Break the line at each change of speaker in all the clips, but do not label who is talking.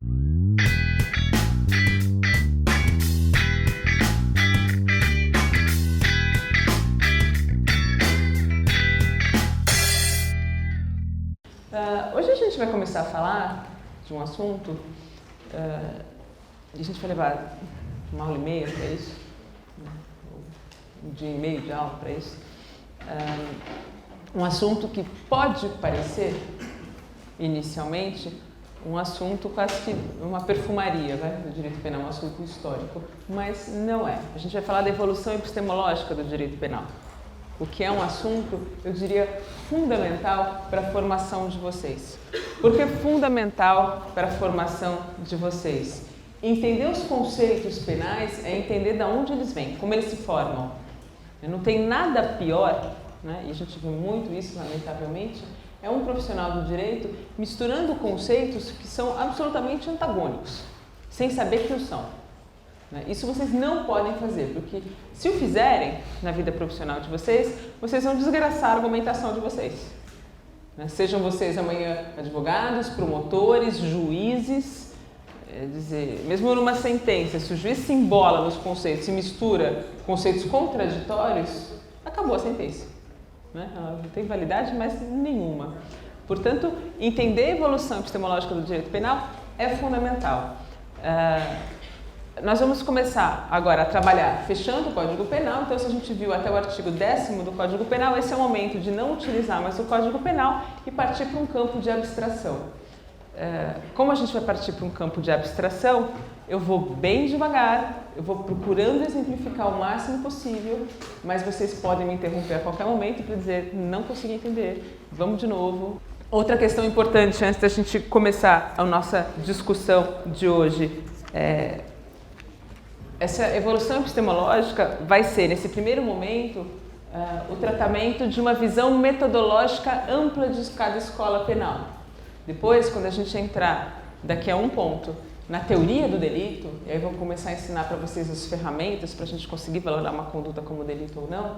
Hoje a gente vai começar a falar de um assunto, a gente vai levar uma aula e meia para isso, um dia e meio de aula para isso, um assunto que pode parecer, inicialmente, um assunto quase que uma perfumaria, do direito penal, um assunto histórico, mas não é. A gente vai falar da evolução epistemológica do direito penal, o que é um assunto, eu diria, fundamental para a formação de vocês. Por que fundamental para a formação de vocês? Entender os conceitos penais é entender de onde eles vêm, como eles se formam. Não tem nada pior, e a gente vê muito isso, lamentavelmente, é um profissional do direito misturando conceitos que são absolutamente antagônicos, sem saber que o são. Isso vocês não podem fazer, porque se o fizerem na vida profissional de vocês, vocês vão desgraçar a argumentação de vocês. Sejam vocês amanhã advogados, promotores, juízes, mesmo numa sentença, se o juiz se embola nos conceitos, se mistura conceitos contraditórios, acabou a sentença. Ela não tem validade mais nenhuma. Portanto, entender a evolução epistemológica do direito penal é fundamental. Nós vamos começar agora a trabalhar fechando o Código Penal, então se a gente viu até o artigo 10º do Código Penal, esse é o momento de não utilizar mais o Código Penal e partir para um campo de abstração. Como a gente vai partir para um campo de abstração, eu vou bem devagar, eu vou procurando exemplificar o máximo possível, mas vocês podem me interromper a qualquer momento para dizer, não consegui entender, vamos de novo. Outra questão importante antes da gente começar a nossa discussão de hoje essa evolução epistemológica vai ser, nesse primeiro momento, o tratamento de uma visão metodológica ampla de cada escola penal. Depois, quando a gente entrar, daqui a um ponto, na teoria do delito, e aí eu vou começar a ensinar para vocês as ferramentas para a gente conseguir valorar uma conduta como delito ou não,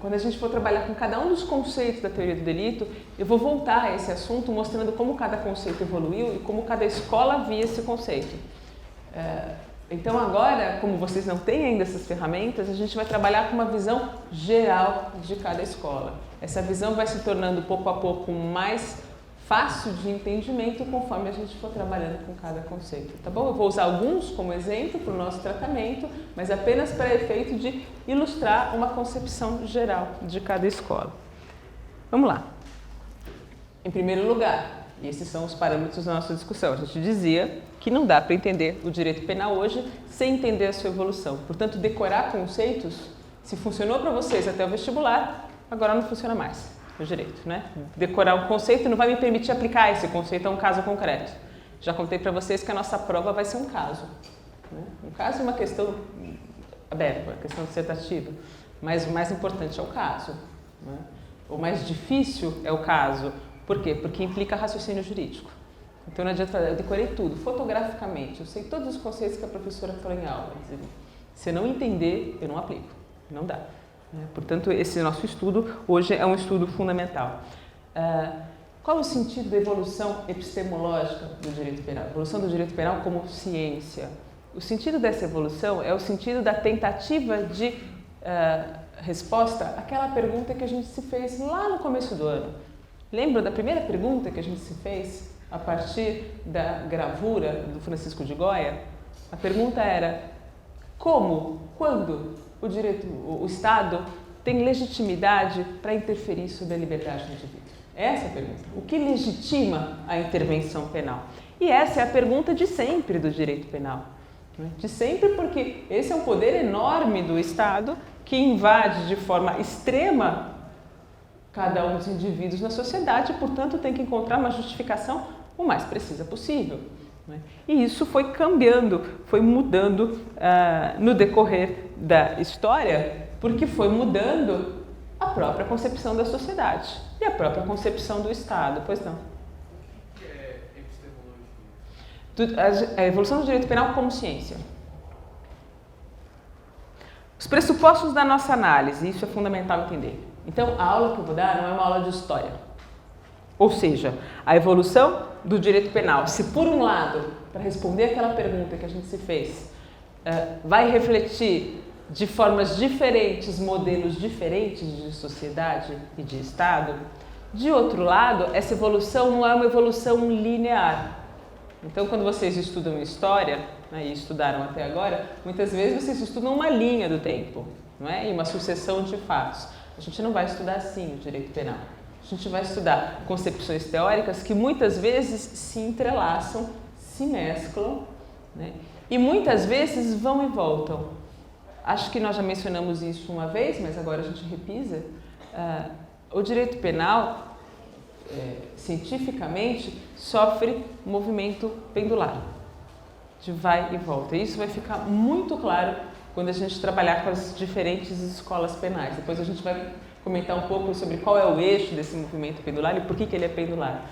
quando a gente for trabalhar com cada um dos conceitos da teoria do delito, eu vou voltar a esse assunto mostrando como cada conceito evoluiu e como cada escola via esse conceito. Então agora, como vocês não têm ainda essas ferramentas, a gente vai trabalhar com uma visão geral de cada escola. Essa visão vai se tornando pouco a pouco mais fácil de entendimento conforme a gente for trabalhando com cada conceito, tá bom? Eu vou usar alguns como exemplo para o nosso tratamento, mas apenas para efeito de ilustrar uma concepção geral de cada escola. Vamos lá. Em primeiro lugar, e esses são os parâmetros da nossa discussão, a gente dizia que não dá para entender o direito penal hoje sem entender a sua evolução. Portanto, decorar conceitos, se funcionou para vocês até o vestibular, agora não funciona mais no direito, Decorar um conceito não vai me permitir aplicar esse conceito a um caso concreto. Já contei para vocês que a nossa prova vai ser um caso. Um caso é uma questão aberta, uma questão dissertativa, mas o mais importante é o caso. O mais difícil é o caso. Por quê? Porque implica raciocínio jurídico. Então não adianta falar, eu decorei tudo, fotograficamente, eu sei todos os conceitos que a professora falou em aula. Se eu não entender, eu não aplico, não dá. Portanto, esse nosso estudo hoje é um estudo fundamental. Qual o sentido da evolução epistemológica do direito penal? A evolução do direito penal como ciência. O sentido dessa evolução é o sentido da tentativa de resposta àquela pergunta que a gente se fez lá no começo do ano. Lembra da primeira pergunta que a gente se fez a partir da gravura do Francisco de Goya? A pergunta era: como, quando o Estado tem legitimidade para interferir sobre a liberdade do indivíduo? Essa é a pergunta. O que legitima a intervenção penal? E essa é a pergunta de sempre do direito penal. De sempre, porque esse é um poder enorme do Estado que invade de forma extrema cada um dos indivíduos na sociedade e, portanto, tem que encontrar uma justificação o mais precisa possível. E isso foi cambiando, foi mudando no decorrer da história, porque foi mudando a própria concepção da sociedade e a própria concepção do Estado. Pois não?
O que é epistemologia?
A evolução do direito penal como ciência. Os pressupostos da nossa análise, isso é fundamental entender. Então, a aula que eu vou dar não é uma aula de história. Ou seja, a evolução do direito penal, se por um lado, para responder aquela pergunta que a gente se fez, vai refletir de formas diferentes, modelos diferentes de sociedade e de Estado, de outro lado, essa evolução não é uma evolução linear. Então, quando vocês estudam história, né, e estudaram até agora, muitas vezes vocês estudam uma linha do tempo, não é? E uma sucessão de fatos. A gente não vai estudar assim o direito penal. A gente vai estudar concepções teóricas que muitas vezes se entrelaçam, se mesclam, né? E muitas vezes vão e voltam. Acho que nós já mencionamos isso uma vez, mas agora a gente repisa. O direito penal, cientificamente, sofre movimento pendular, de vai e volta. E isso vai ficar muito claro quando a gente trabalhar com as diferentes escolas penais. Depois a gente vai comentar um pouco sobre qual é o eixo desse movimento pendular e por que ele é pendular.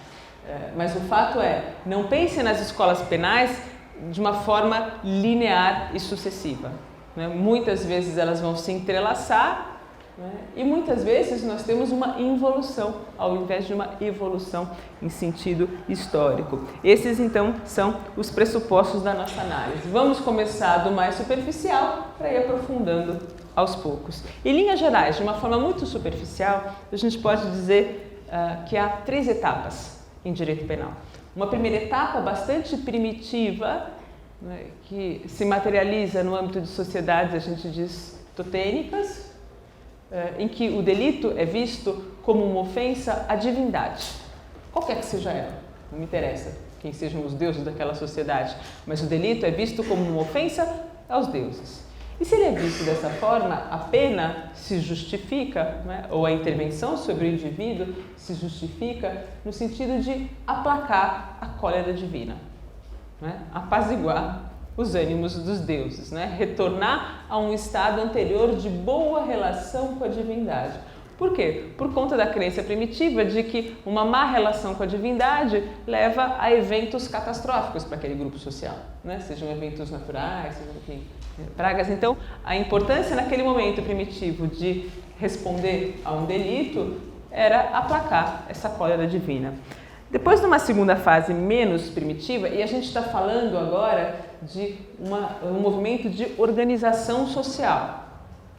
Mas o fato é, não pense nas escolas penais de uma forma linear e sucessiva, né? Muitas vezes elas vão se entrelaçar, né? E muitas vezes nós temos uma involução ao invés de uma evolução em sentido histórico. Esses então são os pressupostos da nossa análise. Vamos começar do mais superficial para ir aprofundando aos poucos. Em linhas gerais, de uma forma muito superficial, a gente pode dizer que há 3 etapas em direito penal. Uma primeira etapa bastante primitiva, né, que se materializa no âmbito de sociedades, a gente diz, totênicas, em que o delito é visto como uma ofensa à divindade, qualquer que seja ela, não me interessa quem sejam os deuses daquela sociedade, mas o delito é visto como uma ofensa aos deuses. E se ele é visto dessa forma, a pena se justifica, né, ou a intervenção sobre o indivíduo se justifica no sentido de aplacar a cólera divina, né, apaziguar os ânimos dos deuses, né, retornar a um estado anterior de boa relação com a divindade. Por quê? Por conta da crença primitiva de que uma má relação com a divindade leva a eventos catastróficos para aquele grupo social, né? Sejam eventos naturais, sejam, enfim, pragas. Então, a importância naquele momento primitivo de responder a um delito era aplacar essa cólera divina. Depois, numa segunda fase menos primitiva, e a gente está falando agora de um movimento de organização social,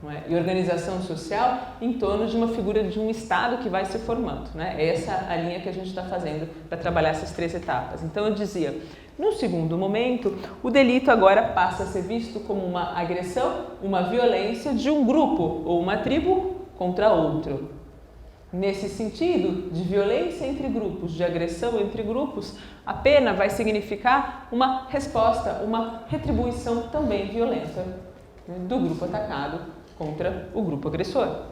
não é? E organização social em torno de uma figura de um Estado que vai se formando, né? Essa é a linha que a gente está fazendo para trabalhar essas 3 etapas. Então, eu dizia, no segundo momento, o delito agora passa a ser visto como uma agressão, uma violência de um grupo ou uma tribo contra outro. Nesse sentido, de violência entre grupos, de agressão entre grupos, a pena vai significar uma resposta, uma retribuição também violenta, né, do grupo atacado contra o grupo agressor.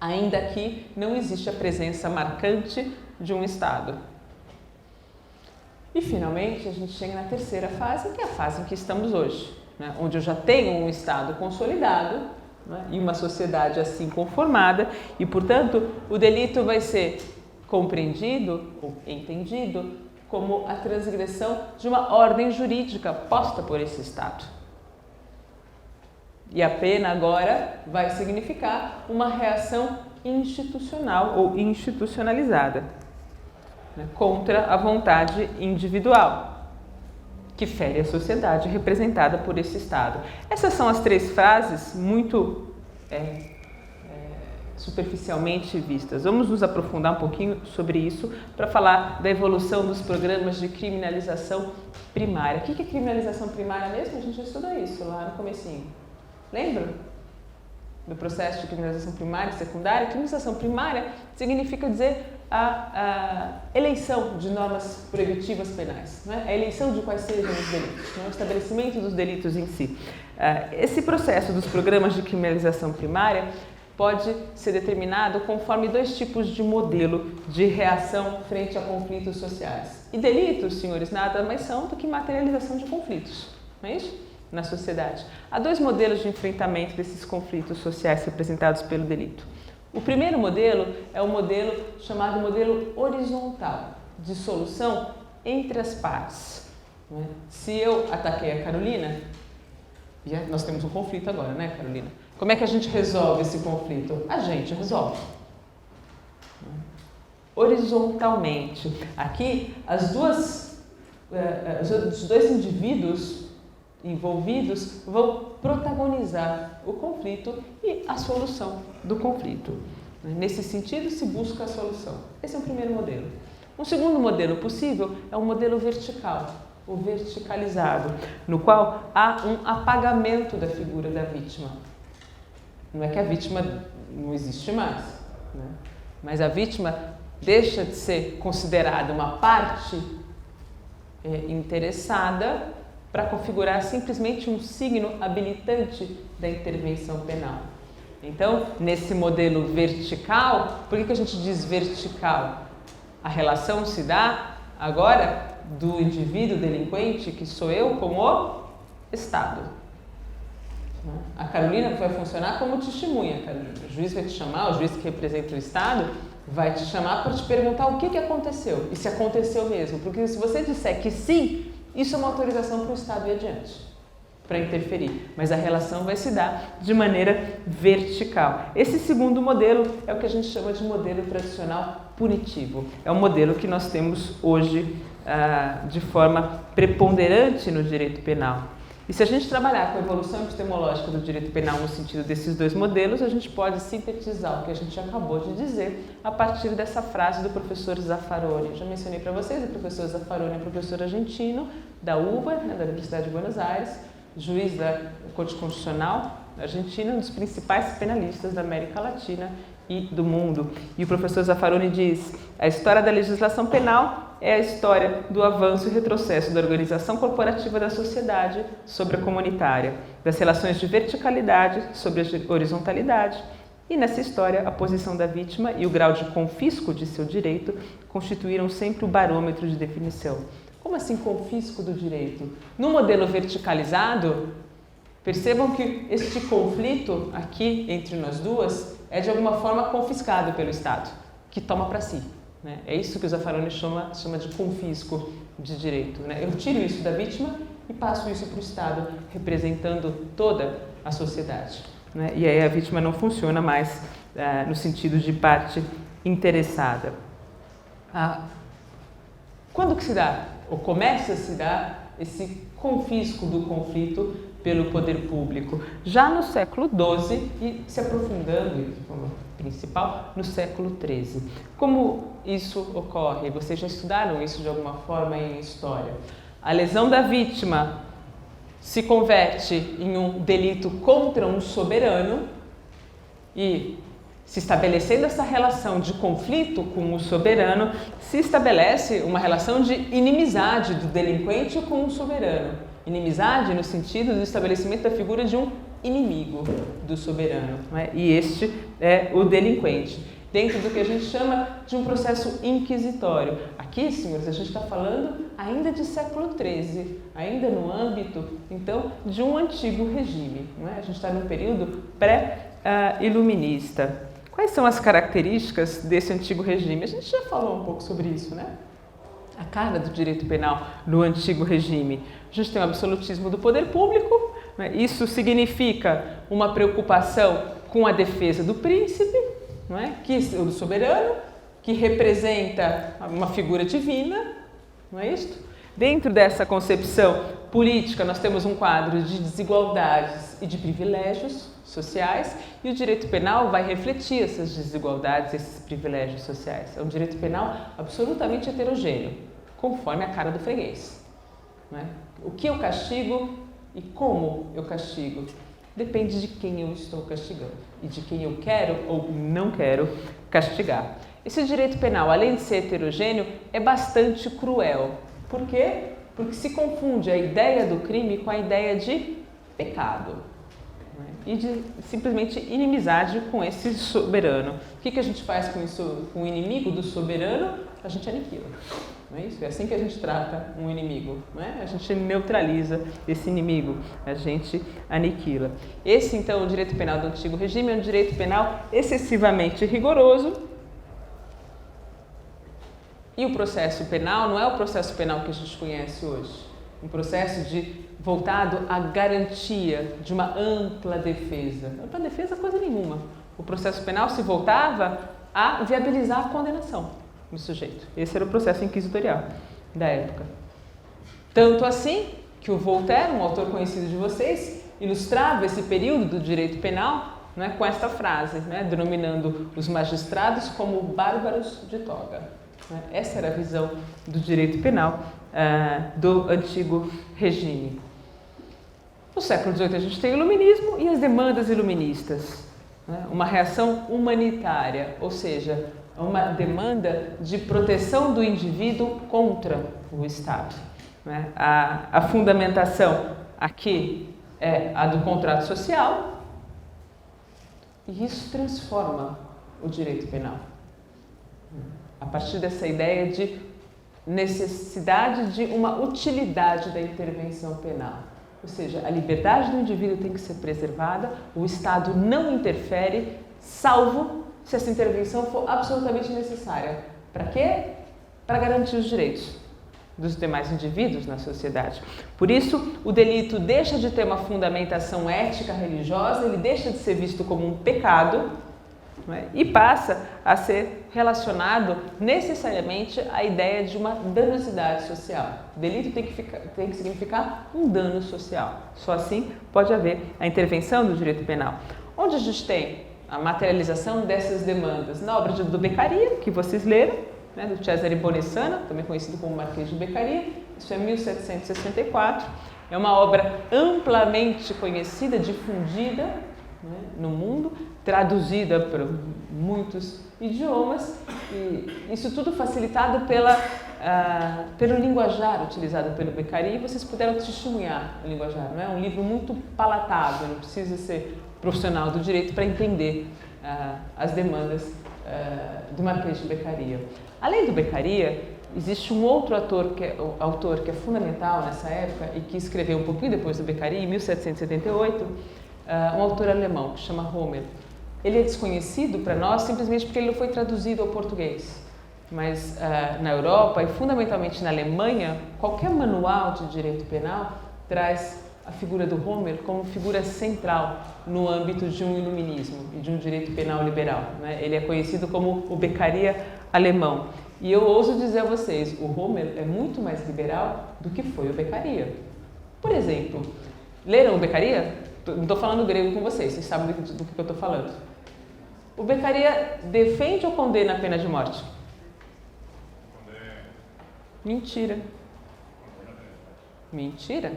Ainda que não existe a presença marcante de um Estado. E, finalmente, a gente chega na terceira fase, que é a fase em que estamos hoje, né, onde eu já tenho um Estado consolidado, né, e uma sociedade assim conformada, e, portanto, o delito vai ser compreendido ou entendido como a transgressão de uma ordem jurídica posta por esse Estado. E a pena agora vai significar uma reação institucional ou institucionalizada, né, contra a vontade individual, que fere a sociedade representada por esse Estado. Essas são as 3 frases muito superficialmente vistas. Vamos nos aprofundar um pouquinho sobre isso para falar da evolução dos programas de criminalização primária. O que é criminalização primária mesmo? A gente já estudou isso lá no comecinho. Lembra do processo de criminalização primária e secundária? Criminalização primária significa dizer a eleição de normas proibitivas penais, né? A eleição de quais sejam os delitos, né? O estabelecimento dos delitos em si. Esse processo dos programas de criminalização primária pode ser determinado conforme 2 tipos de modelo de reação frente a conflitos sociais. E delitos, senhores, nada mais são do que materialização de conflitos, não é isso? Na sociedade. Há 2 modelos de enfrentamento desses conflitos sociais representados pelo delito. O primeiro modelo é o modelo chamado modelo horizontal, de solução entre as partes. Né? Se eu ataquei a Carolina, e nós temos um conflito agora, né, Carolina? Como é que a gente resolve esse conflito? A gente resolve. horizontalmente. Aqui, os dois indivíduos envolvidos vão protagonizar o conflito e a solução do conflito. Nesse sentido, se busca a solução. Esse é o primeiro modelo. Um segundo modelo possível é o modelo vertical, o verticalizado, no qual há um apagamento da figura da vítima. Não é que a vítima não existe mais, né? Mas a vítima deixa de ser considerada uma parte interessada para configurar simplesmente um signo habilitante da intervenção penal. Então, nesse modelo vertical, por que a gente diz vertical? A relação se dá agora do indivíduo delinquente, que sou eu, com o Estado. A Carolina vai funcionar como testemunha. O juiz vai te chamar, o juiz que representa o Estado, vai te chamar para te perguntar o que aconteceu, e se aconteceu mesmo. Porque se você disser que sim, isso é uma autorização para o Estado ir adiante, para interferir. Mas a relação vai se dar de maneira vertical. Esse segundo modelo é o que a gente chama de modelo tradicional punitivo. É o modelo que nós temos hoje de forma preponderante no direito penal. E se a gente trabalhar com a evolução epistemológica do direito penal no sentido desses dois modelos, a gente pode sintetizar o que a gente acabou de dizer a partir dessa frase do professor Zaffaroni. Eu já mencionei para vocês, o professor Zaffaroni é professor argentino da UBA, da Universidade de Buenos Aires, juiz da Corte Constitucional Argentina, um dos principais penalistas da América Latina e do mundo. E o professor Zaffaroni diz: a história da legislação penal é a história do avanço e retrocesso da organização corporativa da sociedade sobre a comunitária, das relações de verticalidade sobre a horizontalidade, e nessa história a posição da vítima e o grau de confisco de seu direito constituíram sempre o barômetro de definição. Como assim confisco do direito? No modelo verticalizado, percebam que este conflito aqui entre nós duas é de alguma forma confiscado pelo Estado, que toma para si. Né? É isso que o Zaffaroni chama de confisco de direito. Né? Eu tiro isso da vítima e passo isso para o Estado, representando toda a sociedade. Né? E aí a vítima não funciona mais no sentido de parte interessada. Quando que se dá, ou começa a se dar, esse confisco do conflito pelo poder público? Já no século XII e se aprofundando de forma principal no século XIII. Como isso ocorre? Vocês já estudaram isso de alguma forma em história? A lesão da vítima se converte em um delito contra um soberano e, se estabelecendo essa relação de conflito com o soberano, se estabelece uma relação de inimizade do delinquente com o soberano. Inimizade no sentido do estabelecimento da figura de um inimigo do soberano, né? E este é o delinquente, dentro do que a gente chama de um processo inquisitório. Aqui, senhores, a gente está falando ainda de século XIII, ainda no âmbito, então, de um antigo regime, né? A gente está num período pré-iluminista. Quais são as características desse antigo regime? A gente já falou um pouco sobre isso, né? A cara do direito penal no antigo regime. A gente tem o absolutismo do poder público, né? Isso significa uma preocupação com a defesa do príncipe, não é? Do soberano, que representa uma figura divina, não é isso? Dentro dessa concepção política, nós temos um quadro de desigualdades e de privilégios sociais, e o direito penal vai refletir essas desigualdades, esses privilégios sociais. É um direito penal absolutamente heterogêneo, conforme a cara do freguês. Não é? O que eu castigo e como eu castigo depende de quem eu estou castigando e de quem eu quero ou não quero castigar. Esse direito penal, além de ser heterogêneo, é bastante cruel. Por quê? Porque se confunde a ideia do crime com a ideia de pecado, né? E de simplesmente inimizade com esse soberano. O que a gente faz com isso, com o inimigo do soberano? A gente aniquila. Não é isso? É assim que a gente trata um inimigo, não é? A gente neutraliza esse inimigo, a gente aniquila. Esse, então, o direito penal do antigo regime é um direito penal excessivamente rigoroso. E o processo penal não é o processo penal que a gente conhece hoje. Um processo voltado à garantia de uma ampla defesa. Ampla defesa, coisa nenhuma. O processo penal se voltava a viabilizar a condenação. no sujeito. Esse era o processo inquisitorial da época. Tanto assim que o Voltaire, um autor conhecido de vocês, ilustrava esse período do direito penal, né, com esta frase, né, denominando os magistrados como bárbaros de toga. Né? Essa era a visão do direito penal do antigo regime. No século XVIII a gente tem o iluminismo e as demandas iluministas. Né? Uma reação humanitária, ou seja, uma demanda de proteção do indivíduo contra o Estado. Né? A fundamentação aqui é a do contrato social e isso transforma o direito penal. A partir dessa ideia de necessidade de uma utilidade da intervenção penal. Ou seja, a liberdade do indivíduo tem que ser preservada, o Estado não interfere, salvo se essa intervenção for absolutamente necessária. Para quê? Para garantir os direitos dos demais indivíduos na sociedade. Por isso, o delito deixa de ter uma fundamentação ética religiosa, ele deixa de ser visto como um pecado, né, e passa a ser relacionado necessariamente à ideia de uma danosidade social. O delito tem que significar um dano social. Só assim pode haver a intervenção do direito penal. Onde a gente tem a materialização dessas demandas? Na obra do Beccaria, que vocês leram, né, do Cesare Bonessana, também conhecido como Marquês de Beccaria, isso é 1764. É uma obra amplamente conhecida, difundida, né, no mundo, traduzida para muitos idiomas, e isso tudo facilitado pelo linguajar utilizado pelo Beccaria, e vocês puderam testemunhar o linguajar. Não é um livro muito palatável, não precisa ser profissional do direito para entender as demandas do Marquês de Beccaria. Além do Beccaria, existe um outro autor que é fundamental nessa época e que escreveu um pouquinho depois do Beccaria, em 1778, um autor alemão que chama Rommel. Ele é desconhecido para nós simplesmente porque ele não foi traduzido ao português. Mas na Europa e fundamentalmente na Alemanha, qualquer manual de direito penal traz a figura do Rommel como figura central no âmbito de um iluminismo e de um direito penal liberal. Né? Ele é conhecido como o Beccaria alemão. E eu ouso dizer a vocês, o Rommel é muito mais liberal do que foi o Beccaria. Por exemplo, leram o Beccaria? Não estou falando grego com vocês sabem do que eu estou falando. O Beccaria defende ou condena a pena de morte? Mentira. Mentira.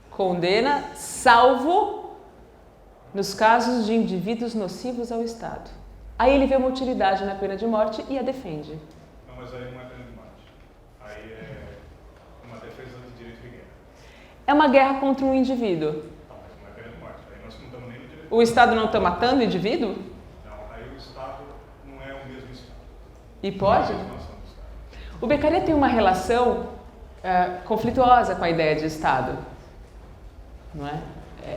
Condena, salvo nos casos de indivíduos nocivos ao Estado. Aí ele vê uma utilidade na pena de morte e a defende.
Não, mas aí não é pena de morte. Aí é uma defesa do direito de guerra.
É uma guerra contra um indivíduo.
Não, mas não é pena de morte. Aí nós não estamos nem no direito.
O Estado não está matando o indivíduo?
Não, aí o Estado não é o mesmo Estado.
E pode? O Beccaria tem uma relação conflituosa com a ideia de Estado. Não é?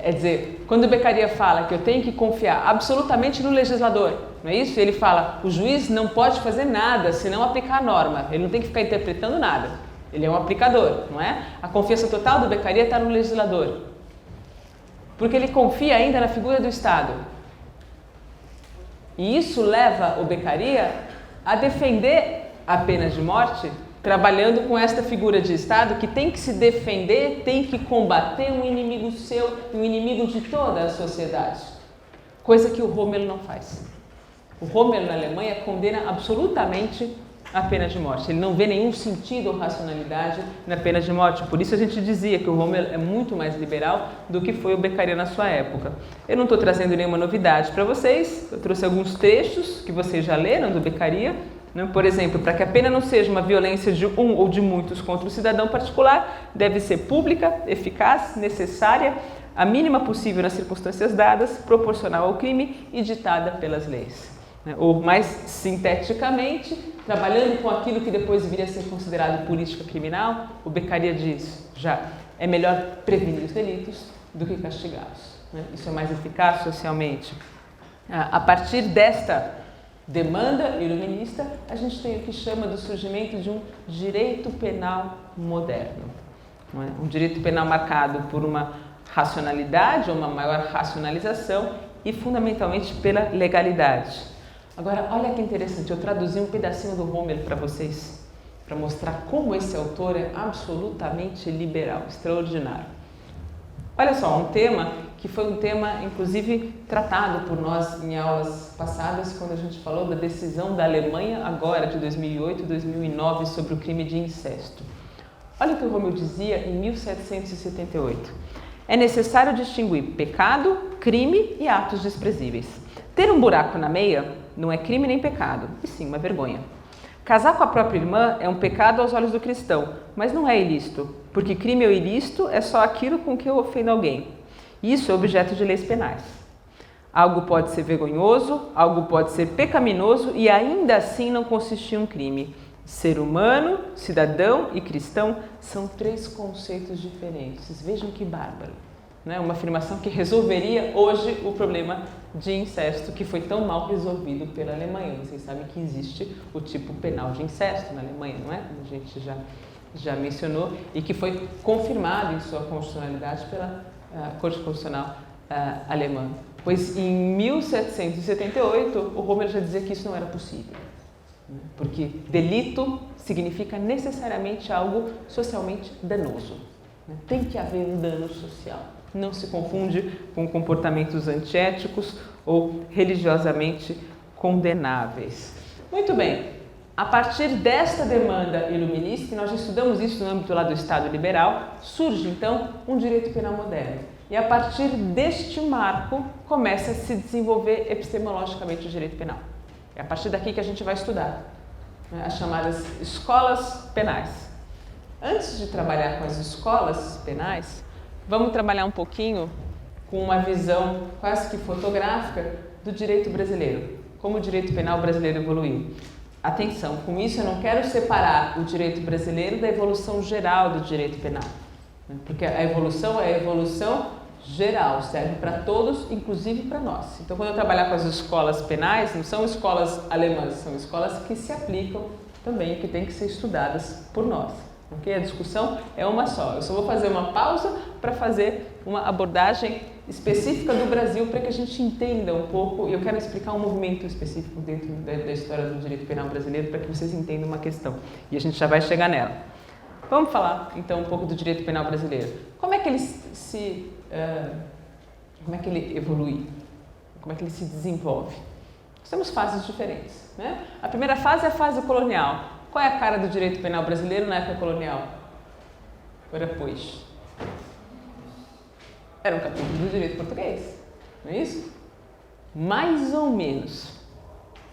É dizer, quando o Beccaria fala que eu tenho que confiar absolutamente no legislador, não é isso? Ele fala, o juiz não pode fazer nada se não aplicar a norma, ele não tem que ficar interpretando nada, ele é um aplicador, não é? A confiança total do Beccaria está no legislador, porque ele confia ainda na figura do Estado. E isso leva o Beccaria a defender a pena de morte, trabalhando com esta figura de Estado que tem que se defender, tem que combater um inimigo seu, um inimigo de toda a sociedade. Coisa que o Rommel não faz. O Rommel, na Alemanha, condena absolutamente a pena de morte. Ele não vê nenhum sentido ou racionalidade na pena de morte. Por isso a gente dizia que o Rommel é muito mais liberal do que foi o Beccaria na sua época. Eu não estou trazendo nenhuma novidade para vocês. Eu trouxe alguns trechos que vocês já leram do Beccaria. Por exemplo, para que a pena não seja uma violência de um ou de muitos contra o cidadão particular, deve ser pública, eficaz, necessária, a mínima possível nas circunstâncias dadas, proporcional ao crime e ditada pelas leis. Ou, mais sinteticamente, trabalhando com aquilo que depois viria a ser considerado política criminal, o Beccaria diz, já, é melhor prevenir os delitos do que castigá-los. Isso é mais eficaz socialmente. A partir desta demanda iluminista, a gente tem o que chama do surgimento de um direito penal moderno. Não é? Um direito penal marcado por uma racionalidade ou uma maior racionalização e fundamentalmente pela legalidade. Agora, olha que interessante, eu traduzi um pedacinho do Rommel para vocês, para mostrar como esse autor é absolutamente liberal, extraordinário. Olha só, um tema que foi um tema, inclusive, tratado por nós em aulas passadas, quando a gente falou da decisão da Alemanha, agora de 2008 e 2009, sobre o crime de incesto. Olha o que o Rommel dizia em 1778. É necessário distinguir pecado, crime e atos desprezíveis. Ter um buraco na meia não é crime nem pecado, e sim uma vergonha. Casar com a própria irmã é um pecado aos olhos do cristão, mas não é ilícito, porque crime ou ilícito é só aquilo com que eu ofendo alguém. Isso é objeto de leis penais. Algo pode ser vergonhoso, algo pode ser pecaminoso e ainda assim não consistir em um crime. Ser humano, cidadão e cristão são 3 conceitos diferentes. Vocês vejam que bárbaro. Né? Uma afirmação que resolveria hoje o problema de incesto que foi tão mal resolvido pela Alemanha. Vocês sabem que existe o tipo penal de incesto na Alemanha, não é? A gente já mencionou e que foi confirmado em sua constitucionalidade pela Corte Constitucional alemã. Pois em 1778 o Rommel já dizia que isso não era possível. Porque delito significa necessariamente algo socialmente danoso. Tem que haver um dano social. Não se confunde com comportamentos antiéticos ou religiosamente condenáveis. Muito bem, a partir desta demanda iluminista, e nós já estudamos isso no âmbito lá do Estado liberal, surge então um direito penal moderno. E a partir deste marco começa a se desenvolver epistemologicamente o direito penal. É a partir daqui que a gente vai estudar, né, as chamadas escolas penais. Antes de trabalhar com as escolas penais, vamos trabalhar um pouquinho com uma visão quase que fotográfica do direito brasileiro, como o direito penal brasileiro evoluiu. Atenção, com isso eu não quero separar o direito brasileiro da evolução geral do direito penal, né, porque a evolução é a evolução geral, serve para todos, inclusive para nós. Então, quando eu trabalhar com as escolas penais, não são escolas alemãs, são escolas que se aplicam também, que têm que ser estudadas por nós. Okay? A discussão é uma só. Eu só vou fazer uma pausa para fazer uma abordagem específica do Brasil para que a gente entenda um pouco, e eu quero explicar um movimento específico dentro da história do direito penal brasileiro para que vocês entendam uma questão. E a gente já vai chegar nela. Vamos falar, então, um pouco do direito penal brasileiro. Como é que ele como é que ele evolui? Como é que ele se desenvolve? Nós temos fases diferentes, né? A primeira fase é a fase colonial. Qual é a cara do direito penal brasileiro na época colonial? Ora, pois, era um capítulo do direito português, não é isso? Mais ou menos.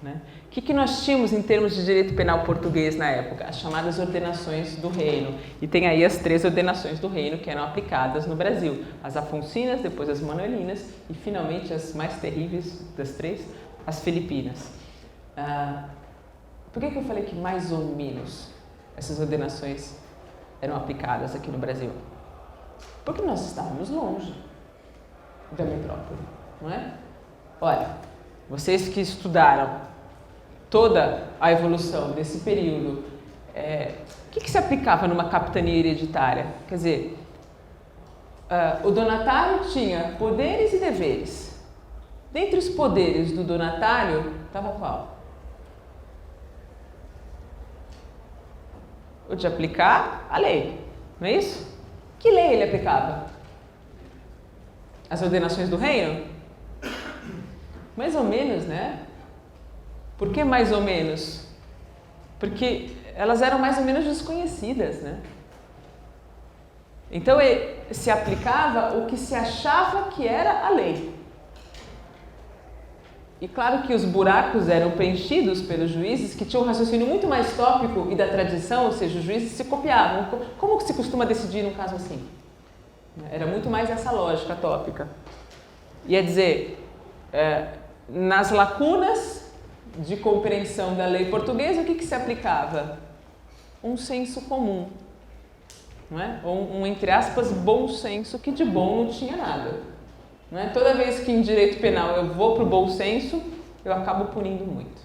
Né? O que nós tínhamos em termos de direito penal português na época? As chamadas ordenações do reino. E tem aí as 3 ordenações do reino que eram aplicadas no Brasil. As afonsinas, depois as manuelinas e finalmente as mais terríveis das 3, as filipinas. Por que eu falei que mais ou menos essas ordenações eram aplicadas aqui no Brasil? Porque nós estávamos longe da metrópole, não é? Olha, vocês que estudaram toda a evolução desse período, o que se aplicava numa capitania hereditária? Quer dizer, o donatário tinha poderes e deveres. Dentre os poderes do donatário, estava qual? O de aplicar a lei, não é isso? Que lei ele aplicava? As ordenações do reino? Mais ou menos, né? Por que mais ou menos? Porque elas eram mais ou menos desconhecidas, né? Então, se aplicava o que se achava que era a lei. E claro que os buracos eram preenchidos pelos juízes que tinham um raciocínio muito mais tópico e da tradição, ou seja, os juízes se copiavam. Como que se costuma decidir num caso assim? Era muito mais essa lógica tópica. Ia dizer, nas lacunas de compreensão da lei portuguesa, o que se aplicava? Um senso comum, não é? Ou entre aspas, bom senso, que de bom não tinha nada. Não é? Toda vez que em direito penal eu vou para o bom senso, eu acabo punindo muito.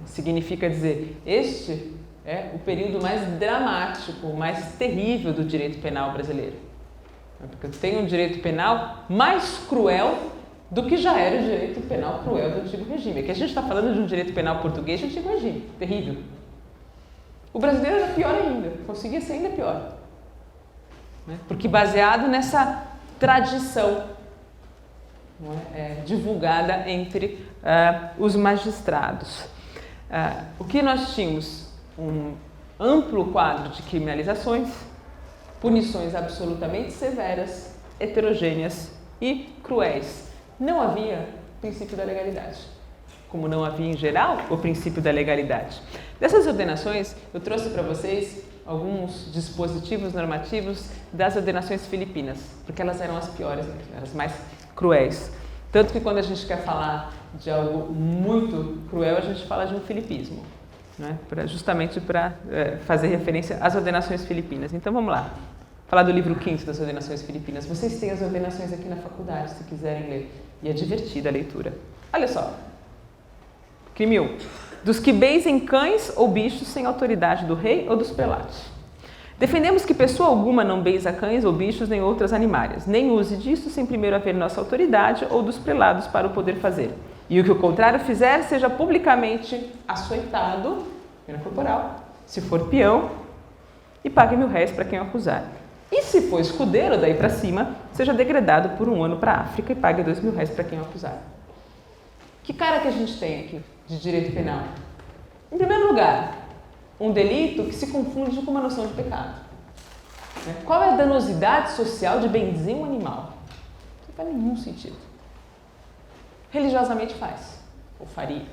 Significa dizer, este é o período mais dramático, mais terrível do direito penal brasileiro. Porque eu tenho um direito penal mais cruel do que já era o direito penal cruel do Antigo Regime. Aqui a gente está falando de um direito penal português do Antigo Regime, terrível. O brasileiro era pior ainda, conseguia ser ainda pior. Né? Porque baseado nessa tradição divulgada entre os magistrados. O que nós tínhamos? Um amplo quadro de criminalizações, punições absolutamente severas, heterogêneas e cruéis. Não havia princípio da legalidade, como não havia em geral o princípio da legalidade. Dessas ordenações, eu trouxe para vocês alguns dispositivos normativos das ordenações filipinas, porque elas eram as piores, eram as mais cruéis. Tanto que quando a gente quer falar de algo muito cruel, a gente fala de um filipismo, né? Justamente para fazer referência às ordenações filipinas. Então vamos lá, falar do livro 5º das ordenações filipinas. Vocês têm as ordenações aqui na faculdade, se quiserem ler, e é divertida a leitura. Olha só, crime 1. Dos que beizem cães ou bichos sem autoridade do rei ou dos prelados. Defendemos que pessoa alguma não beiza cães ou bichos nem outras animais, nem use disso sem primeiro haver nossa autoridade ou dos prelados para o poder fazer. E o que o contrário fizer, seja publicamente açoitado, pena corporal, se for peão, e pague 1.000 réis para quem o acusar. E se for escudeiro, daí para cima, seja degradado por 1 ano para a África e pague 2.000 réis para quem o acusar. Que cara que a gente tem aqui de direito penal? Em primeiro lugar, um delito que se confunde com uma noção de pecado. Qual é a danosidade social de benzer um animal? Não faz nenhum sentido. Religiosamente faz, ou faria.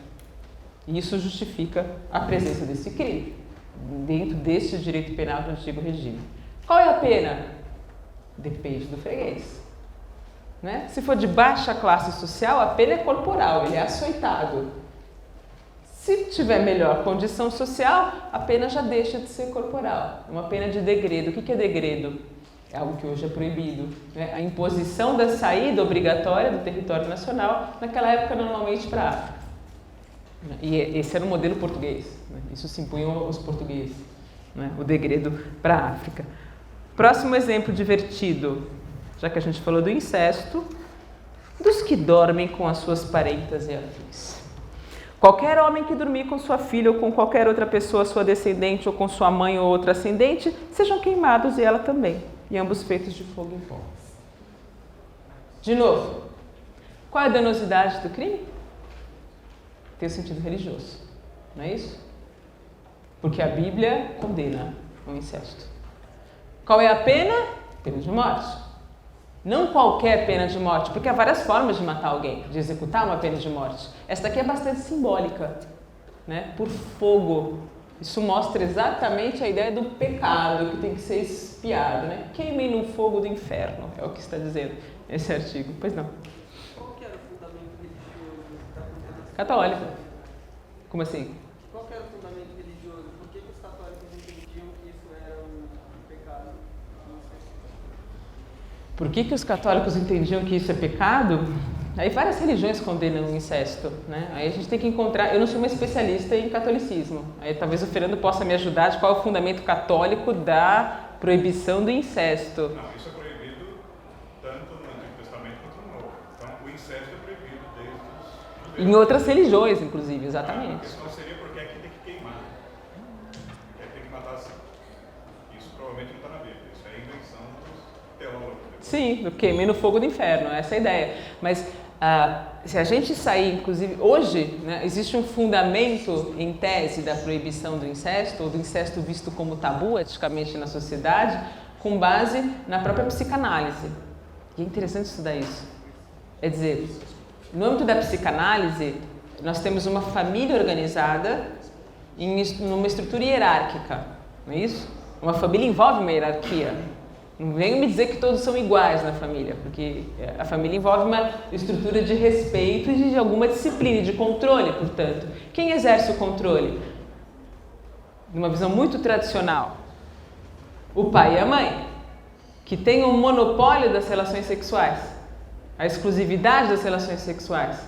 E isso justifica a presença desse crime dentro deste direito penal do Antigo Regime. Qual é a pena? Depende do freguês. Né? Se for de baixa classe social, a pena é corporal, ele é açoitado. Se tiver melhor condição social, a pena já deixa de ser corporal. É uma pena de degredo. O que é degredo? É algo que hoje é proibido. Né? A imposição da saída obrigatória do território nacional, naquela época normalmente para a África. E esse era o modelo português. Né? Isso se impunham aos portugueses. Né? O degredo para a África. Próximo exemplo divertido, já que a gente falou do incesto, dos que dormem com as suas parentas e afins. Qualquer homem que dormir com sua filha ou com qualquer outra pessoa, sua descendente ou com sua mãe ou outra ascendente, sejam queimados e ela também, e ambos feitos de fogo e pó. De novo, qual é a danosidade do crime? Tem o sentido religioso, não é isso? Porque a Bíblia condena o incesto. Qual é a pena? Pena de morte. Não qualquer pena de morte, porque há várias formas de matar alguém, de executar uma pena de morte. Esta aqui é bastante simbólica, né? Por fogo. Isso mostra exatamente a ideia do pecado que tem que ser expiado, né? Queimem no fogo do inferno, é o que está dizendo esse artigo. Pois não.
Qual que era o fundamento religioso da condenação?
Católico. Como assim?
Qual que era o fundamento religioso? Por que os católicos entendiam que isso era um pecado?
Por que os católicos entendiam que isso é pecado? Aí várias religiões condenam o incesto, né? Aí a gente tem que encontrar... Eu não sou uma especialista em catolicismo. Aí talvez o Fernando possa me ajudar de qual é o fundamento católico da proibição do incesto.
Não, isso é proibido tanto no Antigo Testamento quanto no Novo. Então, o incesto é proibido desde os judeus.
Em outras religiões, inclusive,
A
exatamente.
questão seria porque é que tem que queimar. Porque tem que matar assim. Isso provavelmente não está na Bíblia. Isso é a invenção dos teólogos.
Sim, do queimei no fogo do inferno, essa é a ideia. Mas se a gente sair, inclusive, hoje, né, existe um fundamento em tese da proibição do incesto, ou do incesto visto como tabu, eticamente, na sociedade, com base na própria psicanálise. E é interessante estudar isso. É dizer, no âmbito da psicanálise, nós temos uma família organizada numa estrutura hierárquica, não é isso? Uma família envolve uma hierarquia. Não venham me dizer que todos são iguais na família, porque a família envolve uma estrutura de respeito e de alguma disciplina, de controle, portanto. Quem exerce o controle? Numa visão muito tradicional, o pai e a mãe, que têm um monopólio das relações sexuais, a exclusividade das relações sexuais.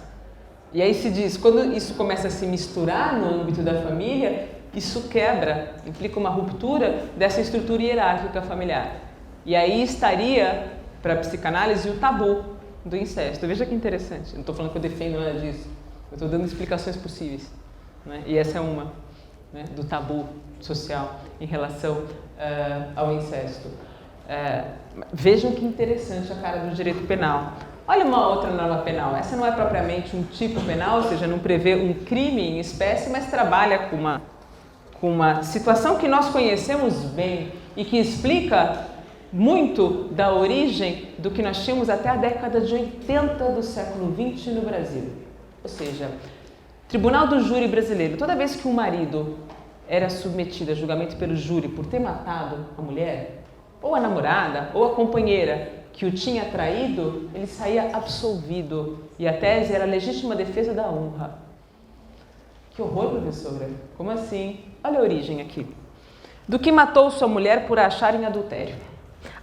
E aí se diz, quando isso começa a se misturar no âmbito da família, isso quebra, implica uma ruptura dessa estrutura hierárquica familiar. E aí estaria, para a psicanálise, o tabu. do incesto. Veja que interessante. Não estou falando que eu defendo nada disso. Eu estou dando explicações possíveis. Né? E essa é uma, né, do tabu social em relação ao incesto. Vejam que interessante a cara do direito penal. Olha uma outra norma penal. Essa não é propriamente um tipo penal, ou seja, não prevê um crime em espécie, mas trabalha com uma situação que nós conhecemos bem e que explica muito da origem do que nós tínhamos até a década de 80 do século XX no Brasil. Ou seja, Tribunal do Júri brasileiro. Toda vez que um marido era submetido a julgamento pelo júri por ter matado a mulher, ou a namorada, ou a companheira que o tinha traído, ele saía absolvido. E a tese era a legítima defesa da honra. Que horror, professora! Como assim? Olha a origem aqui. Do que matou sua mulher por a achar em adultério.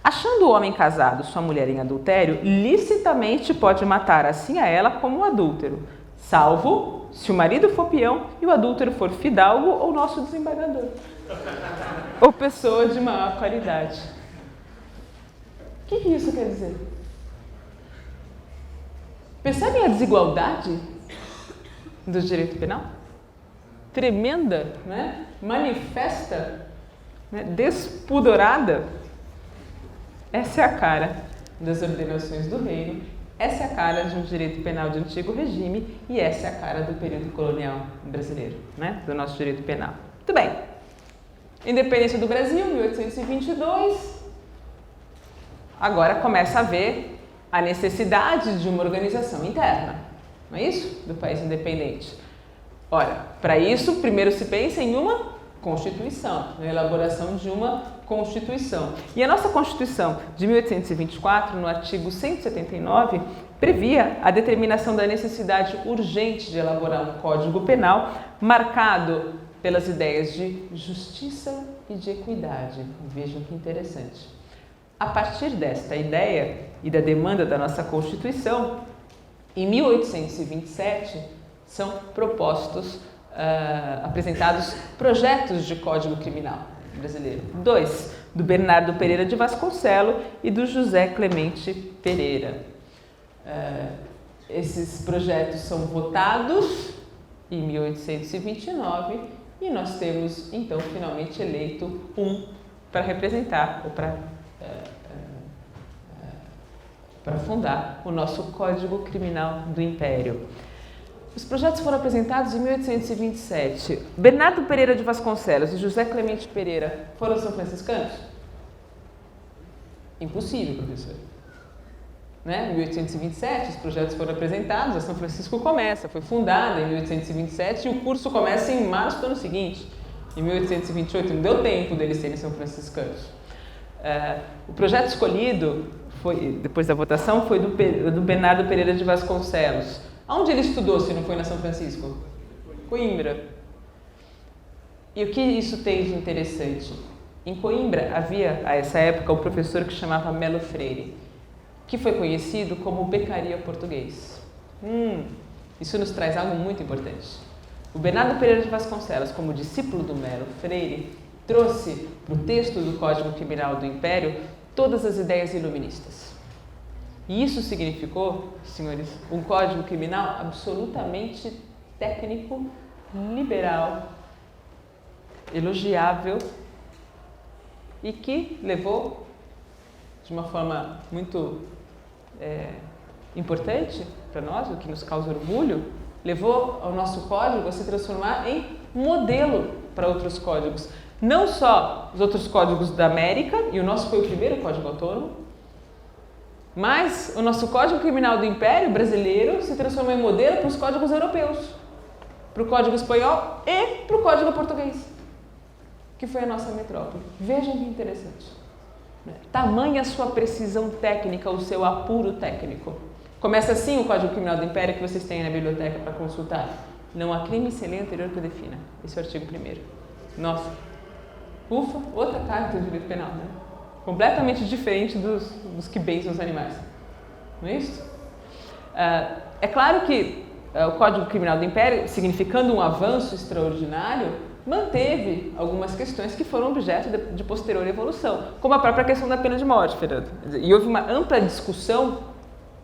Achando o homem casado sua mulher em adultério, licitamente pode matar assim a ela como o adúltero, salvo se o marido for peão e o adúltero for fidalgo ou nosso desembargador, ou pessoa de maior qualidade. O que isso quer dizer? Percebem a desigualdade do direito penal? Tremenda, né? Manifesta, né? Despudorada. Essa é a cara das ordenações do reino, essa é a cara de um direito penal de antigo regime e essa é a cara do período colonial brasileiro, né? Do nosso direito penal. Muito bem. Independência do Brasil, 1822. Agora começa a haver a necessidade de uma organização interna, não é isso? Do país independente. Ora, para isso, primeiro se pensa em uma Constituição, na elaboração de uma Constituição. E a nossa Constituição de 1824, no artigo 179, previa a determinação da necessidade urgente de elaborar um Código Penal marcado pelas ideias de justiça e de equidade. Vejam que interessante. A partir desta ideia e da demanda da nossa Constituição, em 1827 são apresentados projetos de Código Criminal brasileiro. 2, do Bernardo Pereira de Vasconcelos e do José Clemente Pereira. Esses projetos são votados em 1829 e nós temos, então, finalmente eleito um para representar ou para fundar o nosso Código Criminal do Império. Os projetos foram apresentados em 1827. Bernardo Pereira de Vasconcelos e José Clemente Pereira foram são franciscanos? Impossível, professor. Né? Em 1827, os projetos foram apresentados, a São Francisco foi fundada em 1827 e o curso começa em março do ano seguinte, em 1828. Não deu tempo deles serem são franciscanos. O projeto escolhido, depois da votação, foi do Bernardo Pereira de Vasconcelos. Onde ele estudou, se não foi na São Francisco? Coimbra. E o que isso tem de interessante? Em Coimbra havia, a essa época, um professor que chamava Melo Freire, que foi conhecido como Beccaria português. Isso nos traz algo muito importante. O Bernardo Pereira de Vasconcelos, como discípulo do Melo Freire, trouxe para o texto do Código Criminal do Império todas as ideias iluministas. E isso significou, senhores, um Código Criminal absolutamente técnico, liberal, elogiável e que levou, de uma forma muito importante para nós, o que nos causa orgulho, levou ao nosso código a se transformar em modelo para outros códigos. Não só os outros códigos da América, e o nosso foi o primeiro código autônomo, mas o nosso Código Criminal do Império brasileiro se transformou em modelo para os códigos europeus, para o Código Espanhol e para o Código Português, que foi a nossa metrópole. Vejam que interessante. Tamanha a sua precisão técnica, o seu apuro técnico. Começa assim o Código Criminal do Império que vocês têm na biblioteca para consultar. Não há crime sem lei anterior que o defina. Esse é o artigo 1º. Nossa, ufa, outra carta do direito penal, né? Completamente diferente dos que benzem os animais. Não é isso? É claro que o Código Criminal do Império, significando um avanço extraordinário, manteve algumas questões que foram objeto de posterior evolução, como a própria questão da pena de morte, Fernando. E houve uma ampla discussão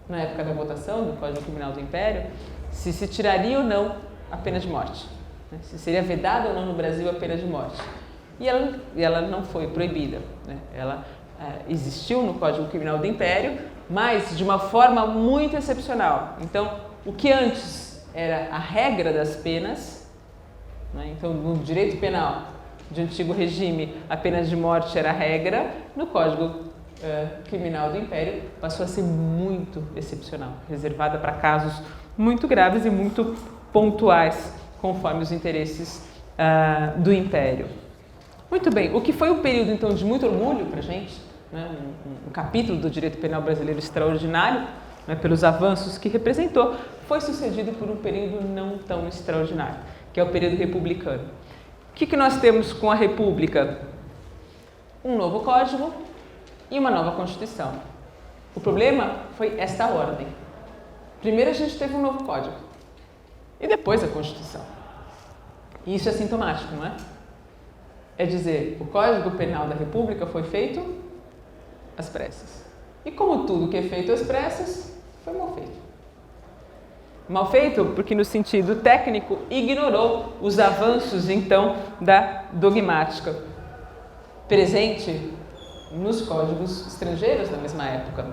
na época da votação do Código Criminal do Império, se tiraria ou não a pena de morte, né? Se seria vedada ou não no Brasil a pena de morte. E ela não foi proibida, né? Ela existiu no Código Criminal do Império, mas de uma forma muito excepcional. Então, o que antes era a regra das penas, né? Então, no direito penal de antigo regime, a pena de morte era a regra, no Código Criminal do Império passou a ser muito excepcional, reservada para casos muito graves e muito pontuais, conforme os interesses do Império. Muito bem, o que foi um período então de muito orgulho para a gente, né? Um capítulo do direito penal brasileiro extraordinário, né, pelos avanços que representou, foi sucedido por um período não tão extraordinário, que é o período republicano. O que nós temos com a República? Um novo código e uma nova Constituição. O problema foi esta ordem. Primeiro a gente teve um novo código e depois a Constituição. E isso é sintomático, não é? É dizer, o Código Penal da República foi feito às pressas. E como tudo que é feito às pressas, foi mal feito. Mal feito porque, no sentido técnico, ignorou os avanços, então, da dogmática presente nos códigos estrangeiros da mesma época.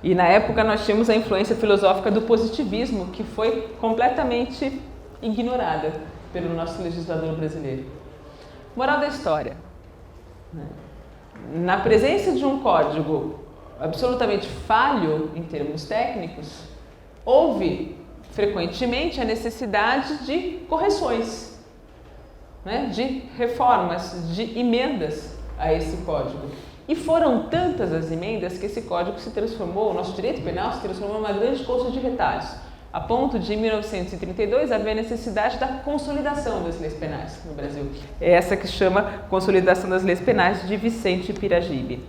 E, na época, nós tínhamos a influência filosófica do positivismo, que foi completamente ignorada pelo nosso legislador brasileiro. Moral da história. Na presença de um código absolutamente falho em termos técnicos, houve frequentemente a necessidade de correções, né, de reformas, de emendas a esse código. E foram tantas as emendas que esse código se transformou, o nosso direito penal se transformou em uma grande colcha de retalhos, a ponto de, em 1932, haver a necessidade da consolidação das leis penais no Brasil. É essa que chama Consolidação das Leis Penais de Vicente Piragibe.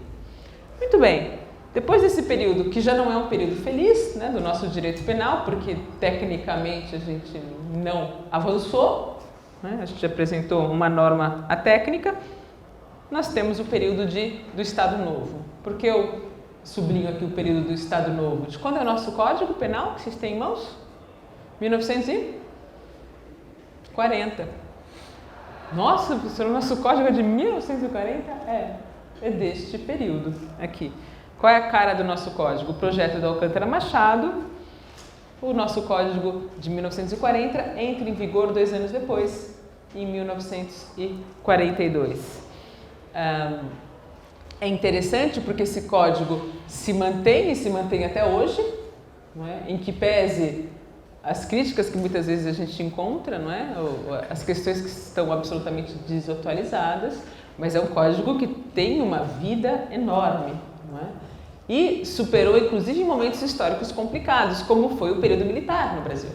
Muito bem, depois desse período, que já não é um período feliz, né, do nosso direito penal, porque tecnicamente a gente não avançou, né, a gente apresentou uma norma atécnica, nós temos o período do Estado Novo. Por que eu sublinho aqui o período do Estado Novo? De quando é o nosso Código Penal, que vocês têm em mãos? 1940. Nossa, professor, o nosso Código é de 1940? É deste período aqui. Qual é a cara do nosso Código? O projeto do Alcântara Machado. O nosso Código de 1940 entra em vigor 2 anos depois, em 1942. É interessante porque esse código se mantém e se mantém até hoje, não é? Em que pese as críticas que muitas vezes a gente encontra, não é? As questões que estão absolutamente desatualizadas, mas é um código que tem uma vida enorme, não é? E superou inclusive momentos históricos complicados, como foi o período militar no Brasil.